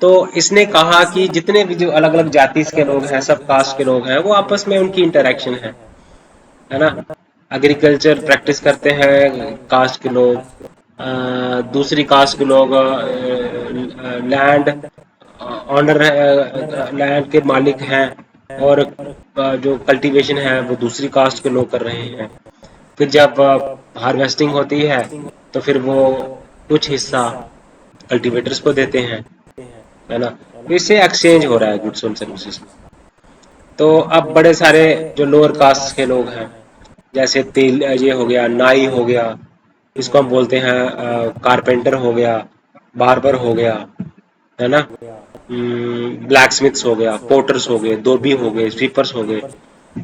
तो इसने कहा कि जितने भी जो अलग अलग जाति के लोग हैं, सब कास्ट के लोग हैं, वो आपस में उनकी इंटरेक्शन है ना। एग्रीकल्चर प्रैक्टिस करते हैं कास्ट के लोग, दूसरी कास्ट के लोग लैंड ऑनर, लैंड के मालिक हैं, और जो कल्टीवेशन है वो दूसरी कास्ट के लोग कर रहे हैं। फिर जब हार्वेस्टिंग होती है तो फिर वो कुछ हिस्सा कल्टीवेटर्स को देते हैं, है ना। तो इससे एक्सचेंज हो रहा है गुड्स एंड सर्विसेज। तो अब बड़े सारे जो लोअर कास्ट के लोग हैं, जैसे तेल ये हो गया, नाई हो गया, इसको हम बोलते हैं कारपेंटर हो गया, बार्बर हो गया, है ना, ब्लैक स्मिथ्स हो गया, पोर्टर्स हो गए, धोबी हो गए, स्वीपर्स हो गए।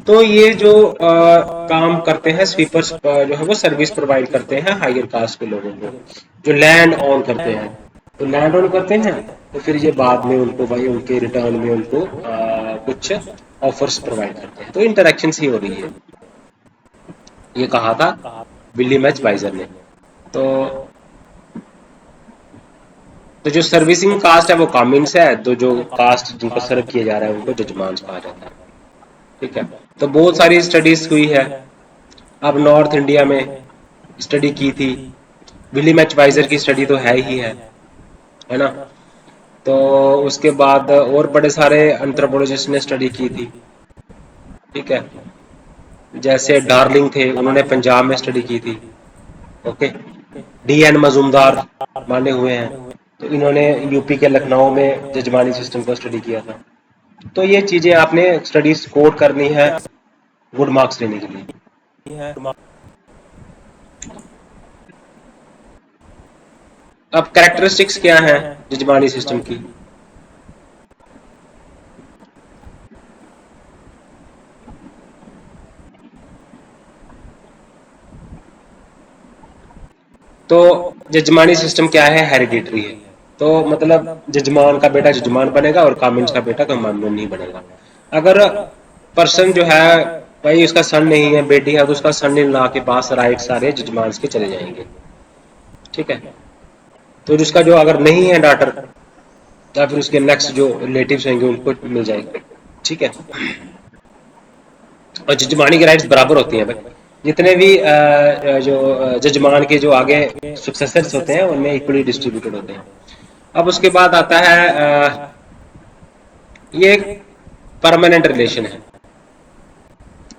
तो ये जो काम करते हैं स्वीपर्स, जो है वो सर्विस प्रोवाइड करते हैं हायर कास्ट के लोगों को, जो लैंड ऑन करते हैं। तो लैंड ऑन करते हैं तो फिर ये बाद में उनको भाई उनके रिटर्न में उनको कुछ ऑफर्स प्रोवाइड करते हैं। तो इंटरेक्शन ही हो रही है, ये कहा था विलियम एच वाइजर ने। तो तो जो सर्विसिंग कास्ट है वो कॉमिन्स है, तो जो कास्ट जिनको सर्व किया जा रहा है उनको जजमान कहा जाता है। ठीक है, तो बहुत सारी स्टडीज हुई है। अब नॉर्थ इंडिया में स्टडी की थी, विलियम एच वाइजर की स्टडी तो है ना। तो उसके बाद और बड़े सारे एंथ्रोपोलॉजिस्ट ने स्टडी की थी। ठीक है, जैसे डार्लिंग थे, उन्होंने पंजाब में स्टडी की थी। ओके, डी एन मजूमदार माने हुए हैं, तो इन्होंने यूपी के लखनऊ में जजमानी सिस्टम को स्टडी किया था। तो ये चीजें आपने स्टडीज कोड करनी है गुड मार्क्स लेने के लिए। अब कैरेक्टरिस्टिक्स क्या है जजमानी सिस्टम की? तो जजमानी सिस्टम क्या है? हेरिडिटरी है। तो मतलब जजमान का बेटा जजमान बनेगा और कामिंस का बेटा कमांडो नहीं बनेगा। अगर पर्सन जो है भाई उसका सन नहीं है, बेटी है, तो उसका सन इन लॉ के पास राइट सारे जजमान के चले जाएंगे। ठीक है, तो जिसका जो अगर नहीं है डॉटर, या फिर उसके नेक्स्ट जो रिलेटिव्स होंगे उनको मिल जाएगा। ठीक है, और जजमानी की राइट्स बराबर होती हैं भाई। जितने भी जो जजमान के जो आगे सक्सेसर्स होते हैं उनमें इक्वली डिस्ट्रीब्यूटेड होते हैं। अब उसके बाद आता है ये एक परमानेंट रिलेशन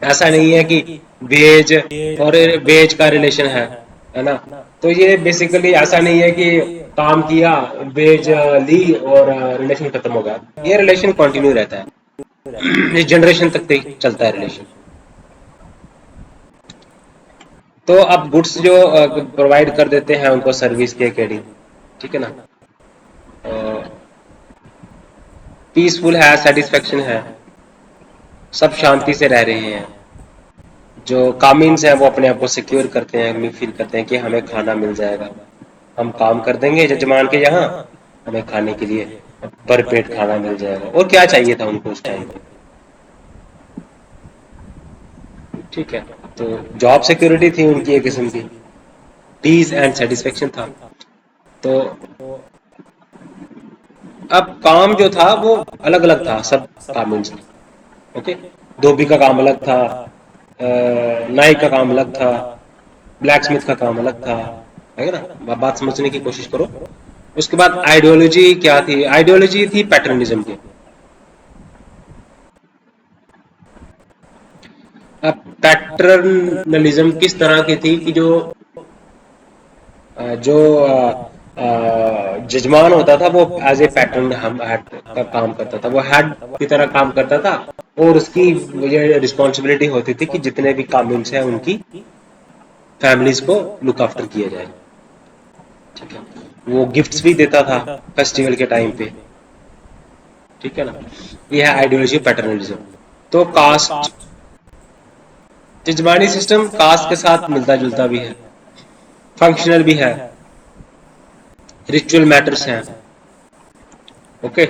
ऐसा नहीं है कि वेज और वेज का रिलेशन है ना। तो ये बेसिकली ऐसा नहीं है कि काम किया, वेज ली और रिलेशन खत्म हो गया। ये रिलेशन कंटिन्यू रहता है, इस जनरेशन तक चलता है रिलेशन। तो अब गुड्स जो प्रोवाइड कर देते हैं उनको सर्विस के अकॉर्डिंग। ठीक है ना, पीसफुल है, सेटिस्फेक्शन है, सब शांति से रह रहे हैं। जो कामिन्स हैं वो अपने आप को सिक्योर करते हैं, हमें फील करते हैं कि हमें खाना मिल जाएगा, हम काम कर देंगे जजमान के यहाँ, हमें खाने के लिए भर पेट खाना मिल जाएगा। और क्या चाहिए था उनको उस टाइम पे? ठीक है, तो जॉब सिक्योरिटी थी उनकी एक किस्म की, पीस एंड सेटिस्फेक्शन था। तो अब काम जो था वो अलग अलग था सब कामिन्स का। ओके, धोबी का काम अलग था, नाई का काम अलग था, ब्लैक स्मिथ का काम अलग था, है ना। बात समझने की कोशिश करो। उसके बाद आइडियोलॉजी क्या थी? आइडियोलॉजी थी पैटर्निज्म की। अब पैटर्नलिज्म किस तरह की थी कि जो जजमान होता था वो एज ए पैटर्न हम हेड का काम करता था, वो हेड की तरह काम करता था। और उसकी ये रिस्पॉन्सिबिलिटी होती थी कि जितने भी कामिन्स हैं उनकी फैमिलीज को लुक आफ्टर किया जाए। ठीक है, वो गिफ्ट्स भी देता था फेस्टिवल के टाइम पे। ठीक है ना, ये है आइडियोलॉजी पैटर्नलिज्म। तो कास्ट, जजमानी सिस्टम कास्ट के साथ मिलता जुलता भी है, फंक्शनल भी है, रिचुअल मैटर्स हैं। ओके,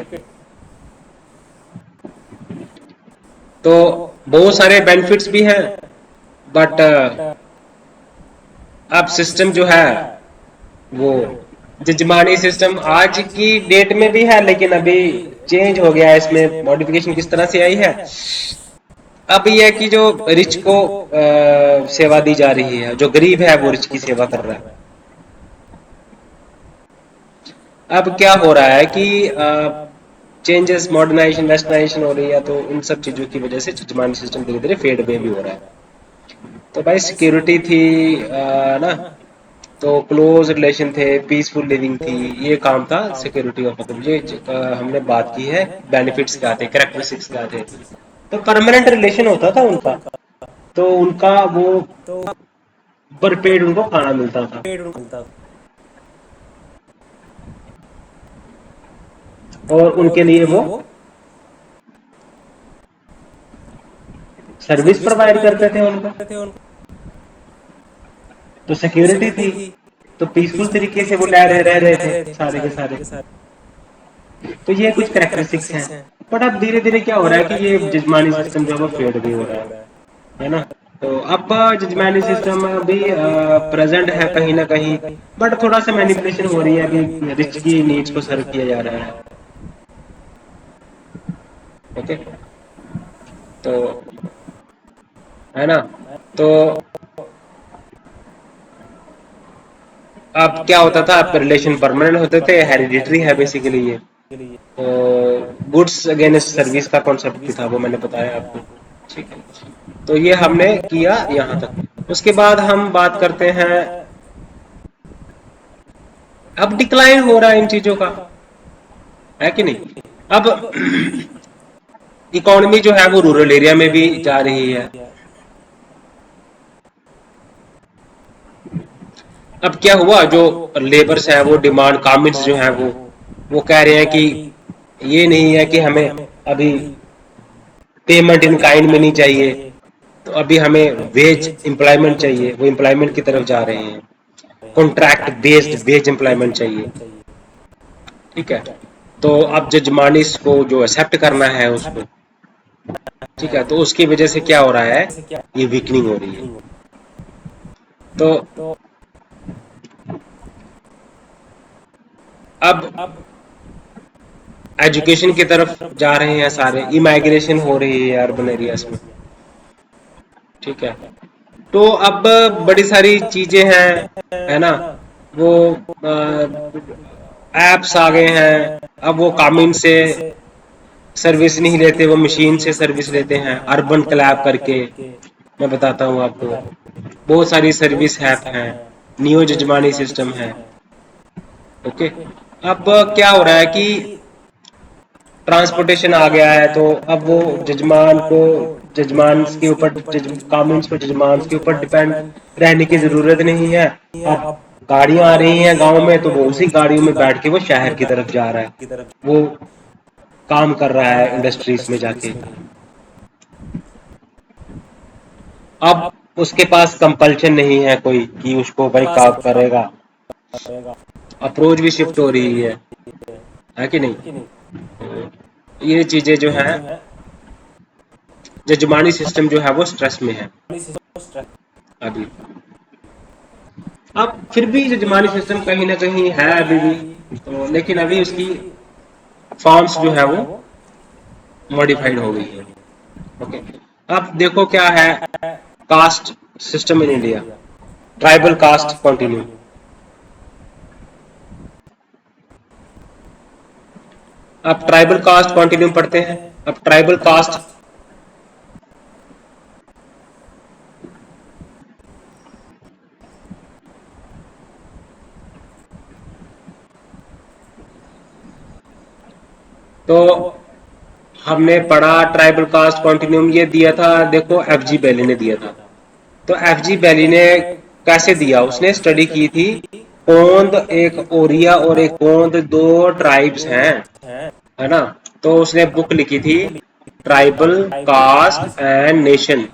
तो बहुत सारे बेनिफिट्स भी हैं, बट अब सिस्टम जो है वो जजमानी सिस्टम आज की डेट में भी है, लेकिन अभी चेंज हो गया है। इसमें मॉडिफिकेशन किस तरह से आई है? अब यह है कि जो रिच को सेवा दी जा रही है, जो गरीब है वो रिच की सेवा कर रहा है। अब क्या हो रहा है कि चेंजेस, मॉडर्नाइजेशन, वेस्टर्नाइजेशन हो रही है, तो इन सब चीजों की वजह से जजमानी सिस्टम धीरे धीरे फेड वे भी हो रहा है। तो भाई सिक्योरिटी थी ना, तो क्लोज रिलेशन थे, पीसफुल लिविंग थी, ये काम था सिक्योरिटी ऑफ। ये हमने बात की है बेनिफिट्स क्या थे, कैरेक्टरिस्टिक्स क्या थे। तो परमानेंट रिलेशन होता था उनका, तो उनका वो भरपेट उनको खाना मिलता था। और उनके लिए वो सर्विस प्रोवाइड करते थे उनको, तो सिक्योरिटी थी, तो पीसफुल तरीके से वो रह रहे थे सारे के सारे। तो ये कुछ कैरेक्टरिस्टिक्स हैं। बट अब धीरे धीरे क्या हो रहा है कि ये जजमानी सिस्टम जो है वो फेड भी हो रहा है ना। तो अब जजमानी सिस्टम भी प्रेजेंट है कहीं ना कहीं, बट थोड़ा सा मैनिपुलेशन हो रही है, अभी रिच की नीड्स को सर्व किया जा रहा है। ओके, तो है ना। तो अब क्या होता था, आपके रिलेशन परमानेंट होते थे, हेरिडिटरी है बेसिकली ये। तो गुड्स अगेंस्ट सर्विस का कॉन्सेप्ट भी था, वो मैंने बताया आपको। ठीक है, तो ये हमने किया यहाँ तक। उसके बाद हम बात करते हैं, अब डिक्लाइन हो रहा है इन चीजों का, है कि नहीं। अब इकोनॉमी जो है वो रूरल एरिया में भी जा रही है। अब क्या हुआ, जो लेबर्स है वो डिमांड, कामिन्स जो है वो कह रहे हैं कि ये नहीं है कि हमें अभी पेमेंट इन काइंड में नहीं चाहिए, तो अभी हमें वेज एम्प्लॉयमेंट चाहिए, वो एम्प्लॉयमेंट की तरफ जा रहे हैं। कॉन्ट्रैक्ट बेस्ड वेज एम्प्लॉयमेंट चाहिए। ठीक है, तो अब जजमानिस को जो एक्सेप्ट करना है उसको, ठीक है, तो उसकी वजह से क्या हो रहा है, ये वीकनिंग हो रही है। तो अब एजुकेशन की तरफ जा रहे हैं सारे, इमाइग्रेशन हो रही है अर्बन एरियाज में। ठीक है, तो अब बड़ी सारी चीजें हैं, है ना। वो एप्स आ गए हैं, अब वो कामिन से सर्विस नहीं लेते, वो मशीन से सर्विस लेते हैं, अर्बन क्लैब करके। मैं बताता हूँ आपको, बहुत सारी सर्विस ऐप हैं, नियो जजमानी सिस्टम है। ओके, अब क्या हो रहा है कि ट्रांसपोर्टेशन आ गया है, तो अब वो जजमान को, जजमान के ऊपर, कामिन्स को जजमान के ऊपर डिपेंड रहने की जरूरत नहीं है। अब गाड़ियां आ रही हैं गांव में, तो वो उसी गाड़ियों में बैठ के वो शहर की तरफ जा रहा है, वो काम कर रहा है इंडस्ट्रीज में जाके। अब उसके पास कंपल्शन नहीं है कोई कि उसको भाई काम करेगा, अप्रोच भी शिफ्ट हो रही है कि नहीं। ये चीजें जो है, जजमानी सिस्टम जो है वो स्ट्रेस में है अभी। अब फिर भी जजमानी सिस्टम कहीं ना कहीं है अभी भी, तो लेकिन अभी उसकी फॉर्म्स जो है वो मॉडिफाइड हो गई है। ओके, अब देखो क्या है caste system in India, tribal caste continue. अब ट्राइबल कास्ट कंटिन्यू पढ़ते हैं। अब ट्राइबल कास्ट, तो हमने पढ़ा ट्राइबल कास्ट कॉन्टिन्यूम, ये दिया था, देखो एफजी बैली ने दिया था। तो एफजी बैली ने कैसे दिया, उसने स्टडी की थी, कोंद एक ओरिया और एक कोंद, दो ट्राइब्स हैं, है ना। तो उसने बुक लिखी थी, tribal caste and nation,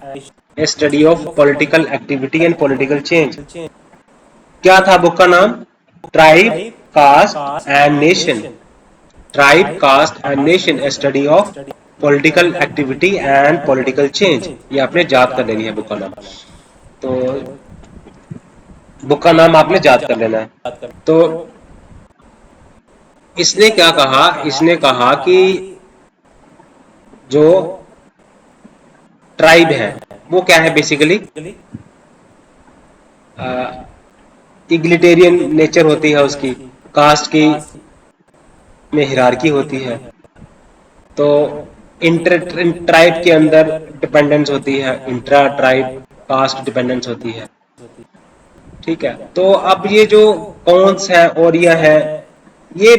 a study of political activity and political change. क्या था बुक का नाम, tribe, caste and nation, tribe, caste and nation, a study of political activity and political change. ये आपने याद कर लेनी है बुक का नाम। तो बुक का नाम आपने याद कर लेना है। तो इसने क्या कहा, इसने कहा कि जो ट्राइब है वो क्या है, बेसिकली इग्लिटेरियन नेचर होती है उसकी, कास्ट की में हिरारकी होती है, तो इंटर ट्राइब के अंदर डिपेंडेंस होती है, इंट्रा ट्राइब कास्ट डिपेंडेंस होती है। ठीक है, तो अब ये जो कौन्स है और यह है, ये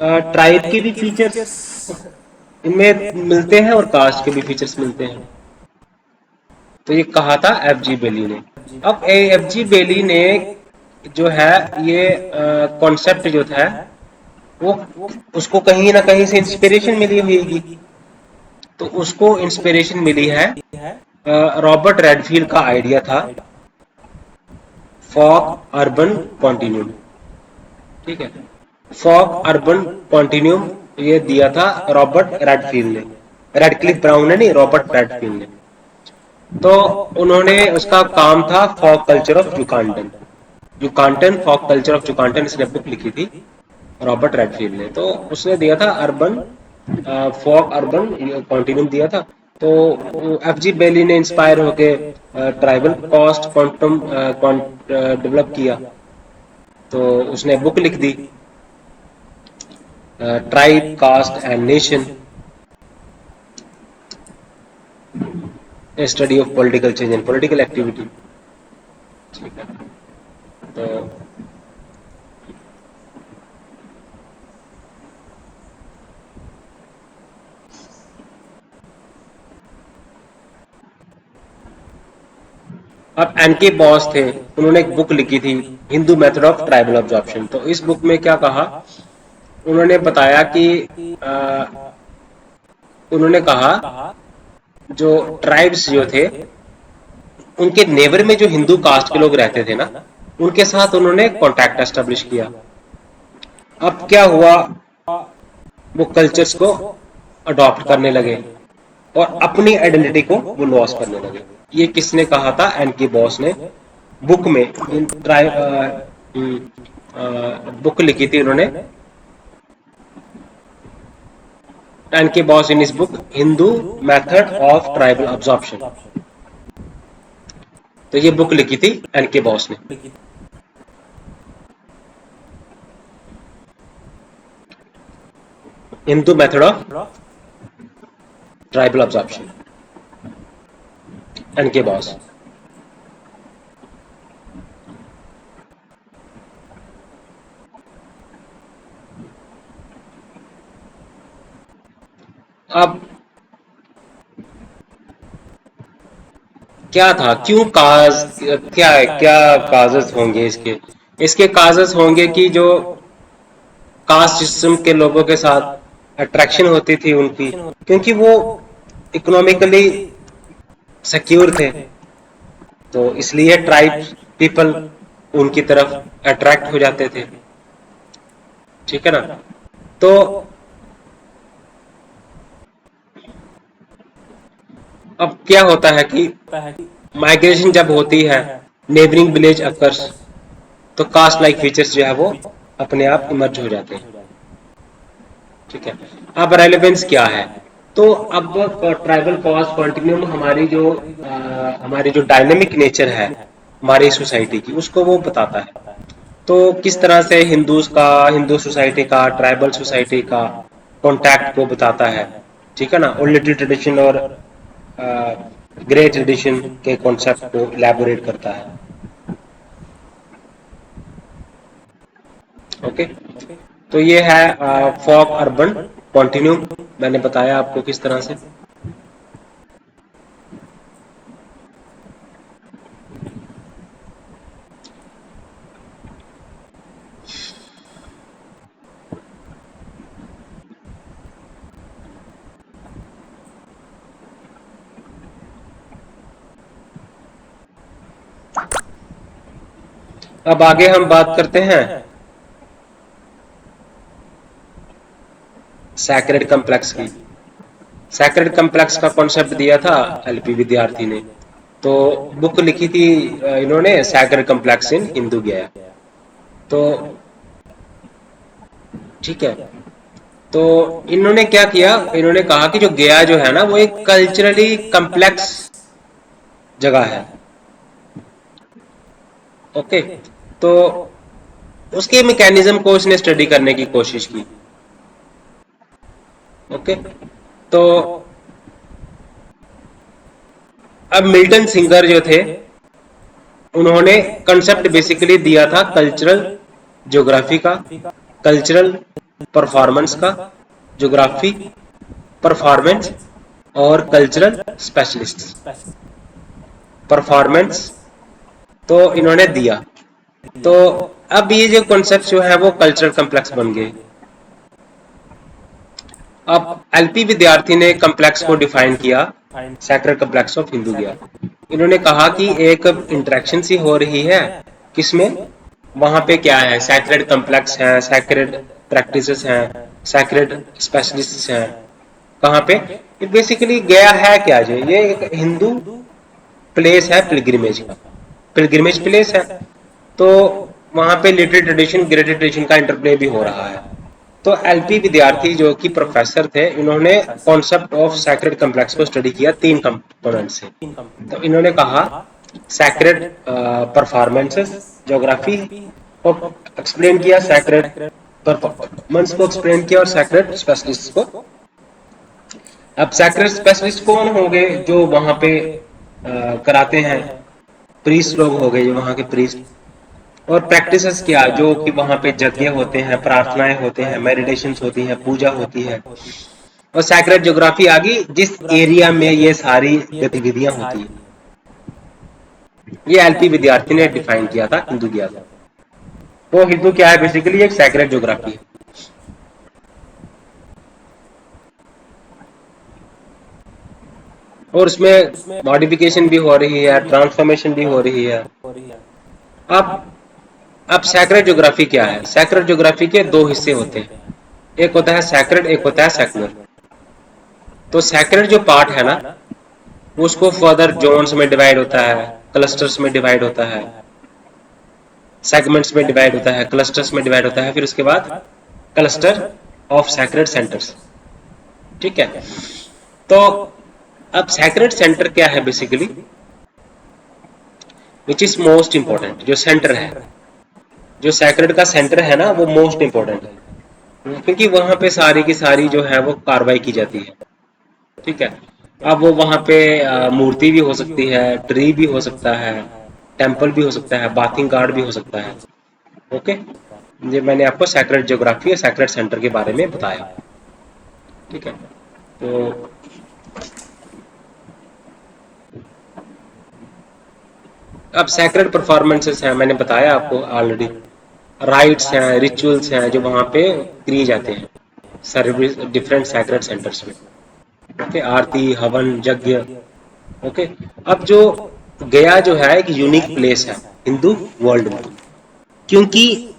ट्राइब के भी फीचर्स इनमें मिलते हैं और कास्ट के भी फीचर्स मिलते हैं। तो ये कहा था एफजी बेली ने। अब एफजी बेली ने जो है ये कॉन्सेप्ट जो था वो, उसको कहीं ना कहीं से इंस्पिरेशन मिली हुई, तो उसको इंस्पिरेशन मिली है, रॉबर्ट रेडफील्ड का आइडिया था फॉग अर्बन कॉन्टिन्यूम। ठीक है, फॉग अर्बन कॉन्टिन्यूम ये दिया था रॉबर्ट रेडफील्ड ने, रेडक्लिफ ब्राउन ने नहीं, रॉबर्ट रेडफील्ड ने। तो उन्होंने, उसका काम था folk culture of Yucatan. Yucatan, folk culture of Yucatan, इसने बुक लिखी थी रॉबर्ट रेडफील्ड ने। तो उसने दिया था अर्बन फॉक अर्बन कॉन्टिन्यूम दिया था। तो एफ जी बेली ने इंस्पायर होके ट्राइबल कॉस्ट क्वांटम डेवलप किया। तो उसने बुक लिख दी, tribe caste and nation, study of political change and political activity. ठीक है, तो अब एनके बॉस थे, उन्होंने एक बुक लिखी थी Hindu method of tribal absorption. तो इस बुक में क्या कहा, उन्होंने बताया कि आ, उन्होंने कहा जो ट्राइब्स जो थे, उनके नेबर में जो हिंदू कास्ट के लोग रहते थे ना, उनके साथ उन्होंने कॉन्टैक्ट एस्टेब्लिश किया। अब क्या हुआ, वो कल्चर्स को अडॉप्ट करने लगे और अपनी आइडेंटिटी को वो लॉस करने लगे। ये किसने कहा था, एनके बॉस ने बुक में, बुक लिखी थी उन्होंने, एनके बॉस इन इस book Hindu method of tribal absorption. तो ये बुक लिखी थी एनके बॉस ने। Hindu method of tribal absorption, N K Bose. अब क्या था, क्यों काज, क्या है, क्या काजेस होंगे इसके, इसके काजेस होंगे कि जो कास्ट सिस्टम के लोगों के साथ अट्रैक्शन होती थी उनकी, क्योंकि वो इकोनॉमिकली सिक्योर थे, तो इसलिए ट्राइब पीपल उनकी तरफ अट्रैक्ट हो जाते थे। ठीक है ना। तो अब क्या होता है कि माइग्रेशन जब होती है, नेबरिंग विलेज अकर्स, तो कास्ट लाइक फीचर्स जो है वो अपने आप इमर्ज हो जाते हैं। ठीक है, अब रेलेवेंस क्या है, तो अब ट्राइबल कास्ट कॉन्टिन्यूम हमारी जो डायनेमिक नेचर है हमारी सोसाइटी की, उसको वो बताता है। तो किस तरह से हिंदू सोसाइटी का, ट्राइबल सोसाइटी का कॉन्टैक्ट को बताता है। ठीक है ना, और लिटिल ट्रेडिशन और ग्रेट ट्रेडिशन के कॉन्सेप्ट को इलेबोरेट करता है। ओके, तो ये है फॉक अर्बन कॉन्टिन्यूम, मैंने बताया आपको किस तरह से। अब आगे हम बात करते हैं सैक्रेड कम्प्लेक्स की। सैक्रेड कम्प्लेक्स का कॉन्सेप्ट दिया था एलपी विद्यार्थी ने। तो बुक लिखी थी इन्होंने, सैक्रेड कम्प्लेक्स इन हिंदू गया। तो ठीक है, तो इन्होंने क्या किया, इन्होंने कहा कि जो गया जो है ना, वो एक कल्चरली कम्प्लेक्स जगह है। ओके, तो उसके मैकेनिज्म को उसने स्टडी करने की कोशिश की। ओके, तो अब मिल्टन सिंगर जो थे, उन्होंने कंसेप्ट बेसिकली दिया था कल्चरल ज्योग्राफी का, कल्चरल परफॉर्मेंस का, ज्योग्राफी, परफॉर्मेंस और कल्चरल स्पेशलिस्ट। परफॉर्मेंस तो इन्होंने दिया। तो अब ये जो कॉन्सेप्ट जो है वो कल्चरल कम्प्लेक्स बन गए। अब एलपी विद्यार्थी ने कम्प्लेक्स को डिफाइन किया, सैक्रेड कम्प्लेक्स ऑफ हिंदू गया। इन्होंने कहा कि एक इंटरेक्शन सी हो रही है, किसमें, वहां पे क्या है, सैक्रेड कम्प्लेक्स है, सैक्रेड प्रैक्टिसेस हैं, सैक्रेड स्पेशलिस्ट्स हैं। कहाँ पे, ये बेसिकली गया है क्या, ये एक हिंदू प्लेस है पिलग्रिमेज का, पिलग्रिमेज प्लेस है। तो वहां पे लिटरेरी ट्रेडिशन ग्रेटेड ट्रेडिशन का इंटरप्ले भी हो रहा है। तो एलपी विद्यार्थी जो कि प्रोफेसर थे, इन्होंने कॉन्सेप्ट ऑफ सैक्रेड कम्प्लेक्स को स्टडी किया 3 कंपोनेंट से। तो इन्होंने कहा सैक्रेड परफॉर्मेंसेस ज्योग्राफी को एक्सप्लेन किया, सैक्रेड परफॉर्मेंस को एक्सप्लेन किया और सैक्रेड स्पेशलिस्ट को। अब सैक्रेड स्पेशलिस्ट कौन हो गए? जो वहां पे कराते हैं, प्रीस्ट लोग हो गए, जो वहां के प्रीस्ट। और प्रैक्टिसेस क्या, जो कि वहां पे यज्ञ होते हैं, प्रार्थनाएं होते हैं, मेडिटेशंस होती हैं, पूजा होती है। और सैक्रेड ज्योग्राफी आ गई जिस एरिया में ये सारी गतिविधियां होती है। ये एलपी विद्यार्थी ने डिफाइन किया था हिंदू ज्ञान। तो हिंदू क्या है? बेसिकली एक सैक्रेड ज्योग्राफी है। और उसमें मॉडिफिकेशन भी हो रही है, ट्रांसफॉर्मेशन भी हो रही है। अब सैक्रेड ज्योग्राफी क्या है? सैक्रेड ज्योग्राफी के 2 हिस्से होते हैं, एक होता है सैक्रेड, एक होता है सेक्युलर। तो सैक्रेड जो पार्ट है ना, उसको फर्दर जोन्स में डिवाइड होता है, क्लस्टर्स में डिवाइड होता है, सेगमेंट्स में डिवाइड होता है, क्लस्टर्स में डिवाइड होता है, फिर उसके बाद क्लस्टर ऑफ सैक्रेड सेंटर्स। ठीक है। तो अब सैक्रेड सेंटर क्या है? Basically which is most important, जो सेंटर है, जो सैक्रेड का सेंटर है ना, वो मोस्ट इंपॉर्टेंट है, क्योंकि वहां पे सारी की सारी जो है वो कार्रवाई की जाती है। ठीक है। अब वो वहां पे मूर्ति भी हो सकती है, ट्री भी हो सकता है, टेम्पल भी हो सकता है, बाथिंग गार्ड भी हो सकता है। ओके, ये मैंने आपको सैक्रेड ज्योग्राफी और सैक्रेड सेंटर के बारे में बताया। ठीक है। तो अब सैक्रेड परफॉर्मेंसेस हैं, मैंने बताया आपको ऑलरेडी। राइट्स हैं, रिचुअल्स हैं, जो वहां पे किए जाते हैं सर्विस डिफरेंट सैक्रेड सेंटर्स में। ओके, आरती, हवन, यज्ञ। ओके। अब जो गया जो है एक यूनिक प्लेस है हिंदू वर्ल्ड में, क्योंकि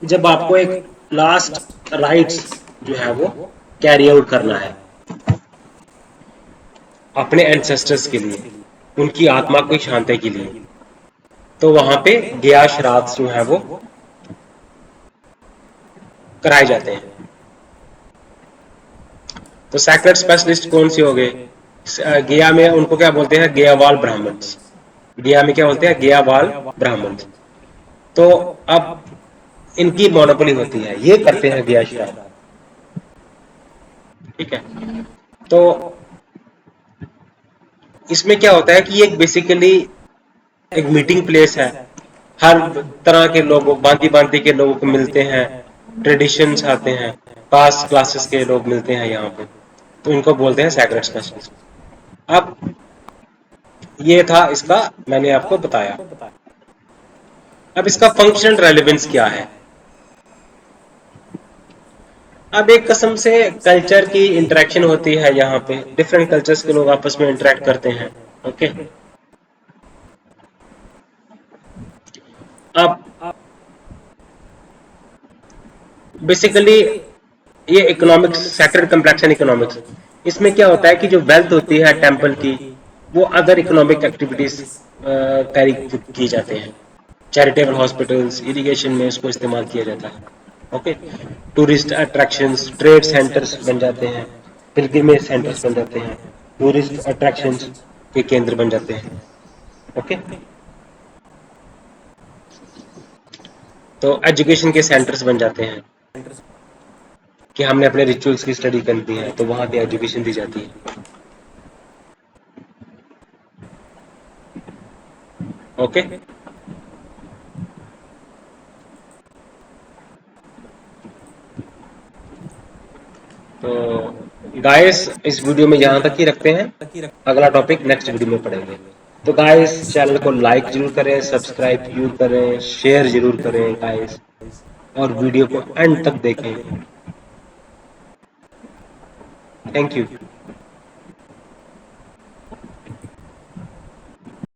जब आपको एक लास्ट राइट्स जो है वो कैरी आउट करना है अपने एंसेस्टर्स के लिए, उनकी आत्मा की शांति के लिए, तो वहां पे गया श्राद्ध जो है वो कराए जाते हैं। तो सैक्रेड स्पेशलिस्ट कौन से हो गए? गया में उनको क्या बोलते हैं? गयावाल ब्राह्मण। गया में क्या बोलते हैं? गयावाल ब्राह्मण। तो अब इनकी मोनोपोली होती है, ये करते हैं गया श्राद्ध। ठीक है। तो इसमें क्या होता है कि एक बेसिकली एक मीटिंग प्लेस है, हर तरह के लोगों, भांति भांति के लोगों को मिलते हैं, ट्रेडिशंस आते हैं, पास क्लासेस के लोग मिलते हैं यहाँ पे, तो इनको बोलते हैं सैक्रेड स्पेशलिस्ट। अब ये था इसका, मैंने आपको बताया। अब इसका फंक्शनल रेलेवेंस क्या है? अब एक किस्म से कल्चर की इंटरेक्शन होती है, यहाँ पे डिफरेंट कल्चर्स के लोग आपस में इंटरेक्ट करते हैं। ओके। अब बेसिकली ये economics, sacred complex and economics, इसमें क्या होता है कि जो वेल्थ होती है टेम्पल की, वो अदर इकोनॉमिक एक्टिविटीज कैरी किए जाते हैं। चैरिटेबल हॉस्पिटल्स, इरिगेशन में इसको इस्तेमाल किया जाता है। Okay. Tourist attractions, trade centres बन जाते हैं, पिलग्रिमेज सेंटर्स बन जाते हैं, टूरिस्ट अट्रैक्शंस के केंद्र बन जाते हैं। ओके। तो एजुकेशन के सेंटर्स बन जाते हैं कि हमने अपने रिचुअल्स की स्टडी करनी है, तो वहां पे एजुकेशन दी जाती है। ओके। तो गाइस इस वीडियो में यहाँ तक ही रखते हैं, अगला टॉपिक नेक्स्ट वीडियो में पढ़ेंगे। तो गाइस चैनल को लाइक जरूर करें, सब्सक्राइब जरूर करें, शेयर जरूर करें गाइस, और वीडियो को एंड तक देखें। Thank you.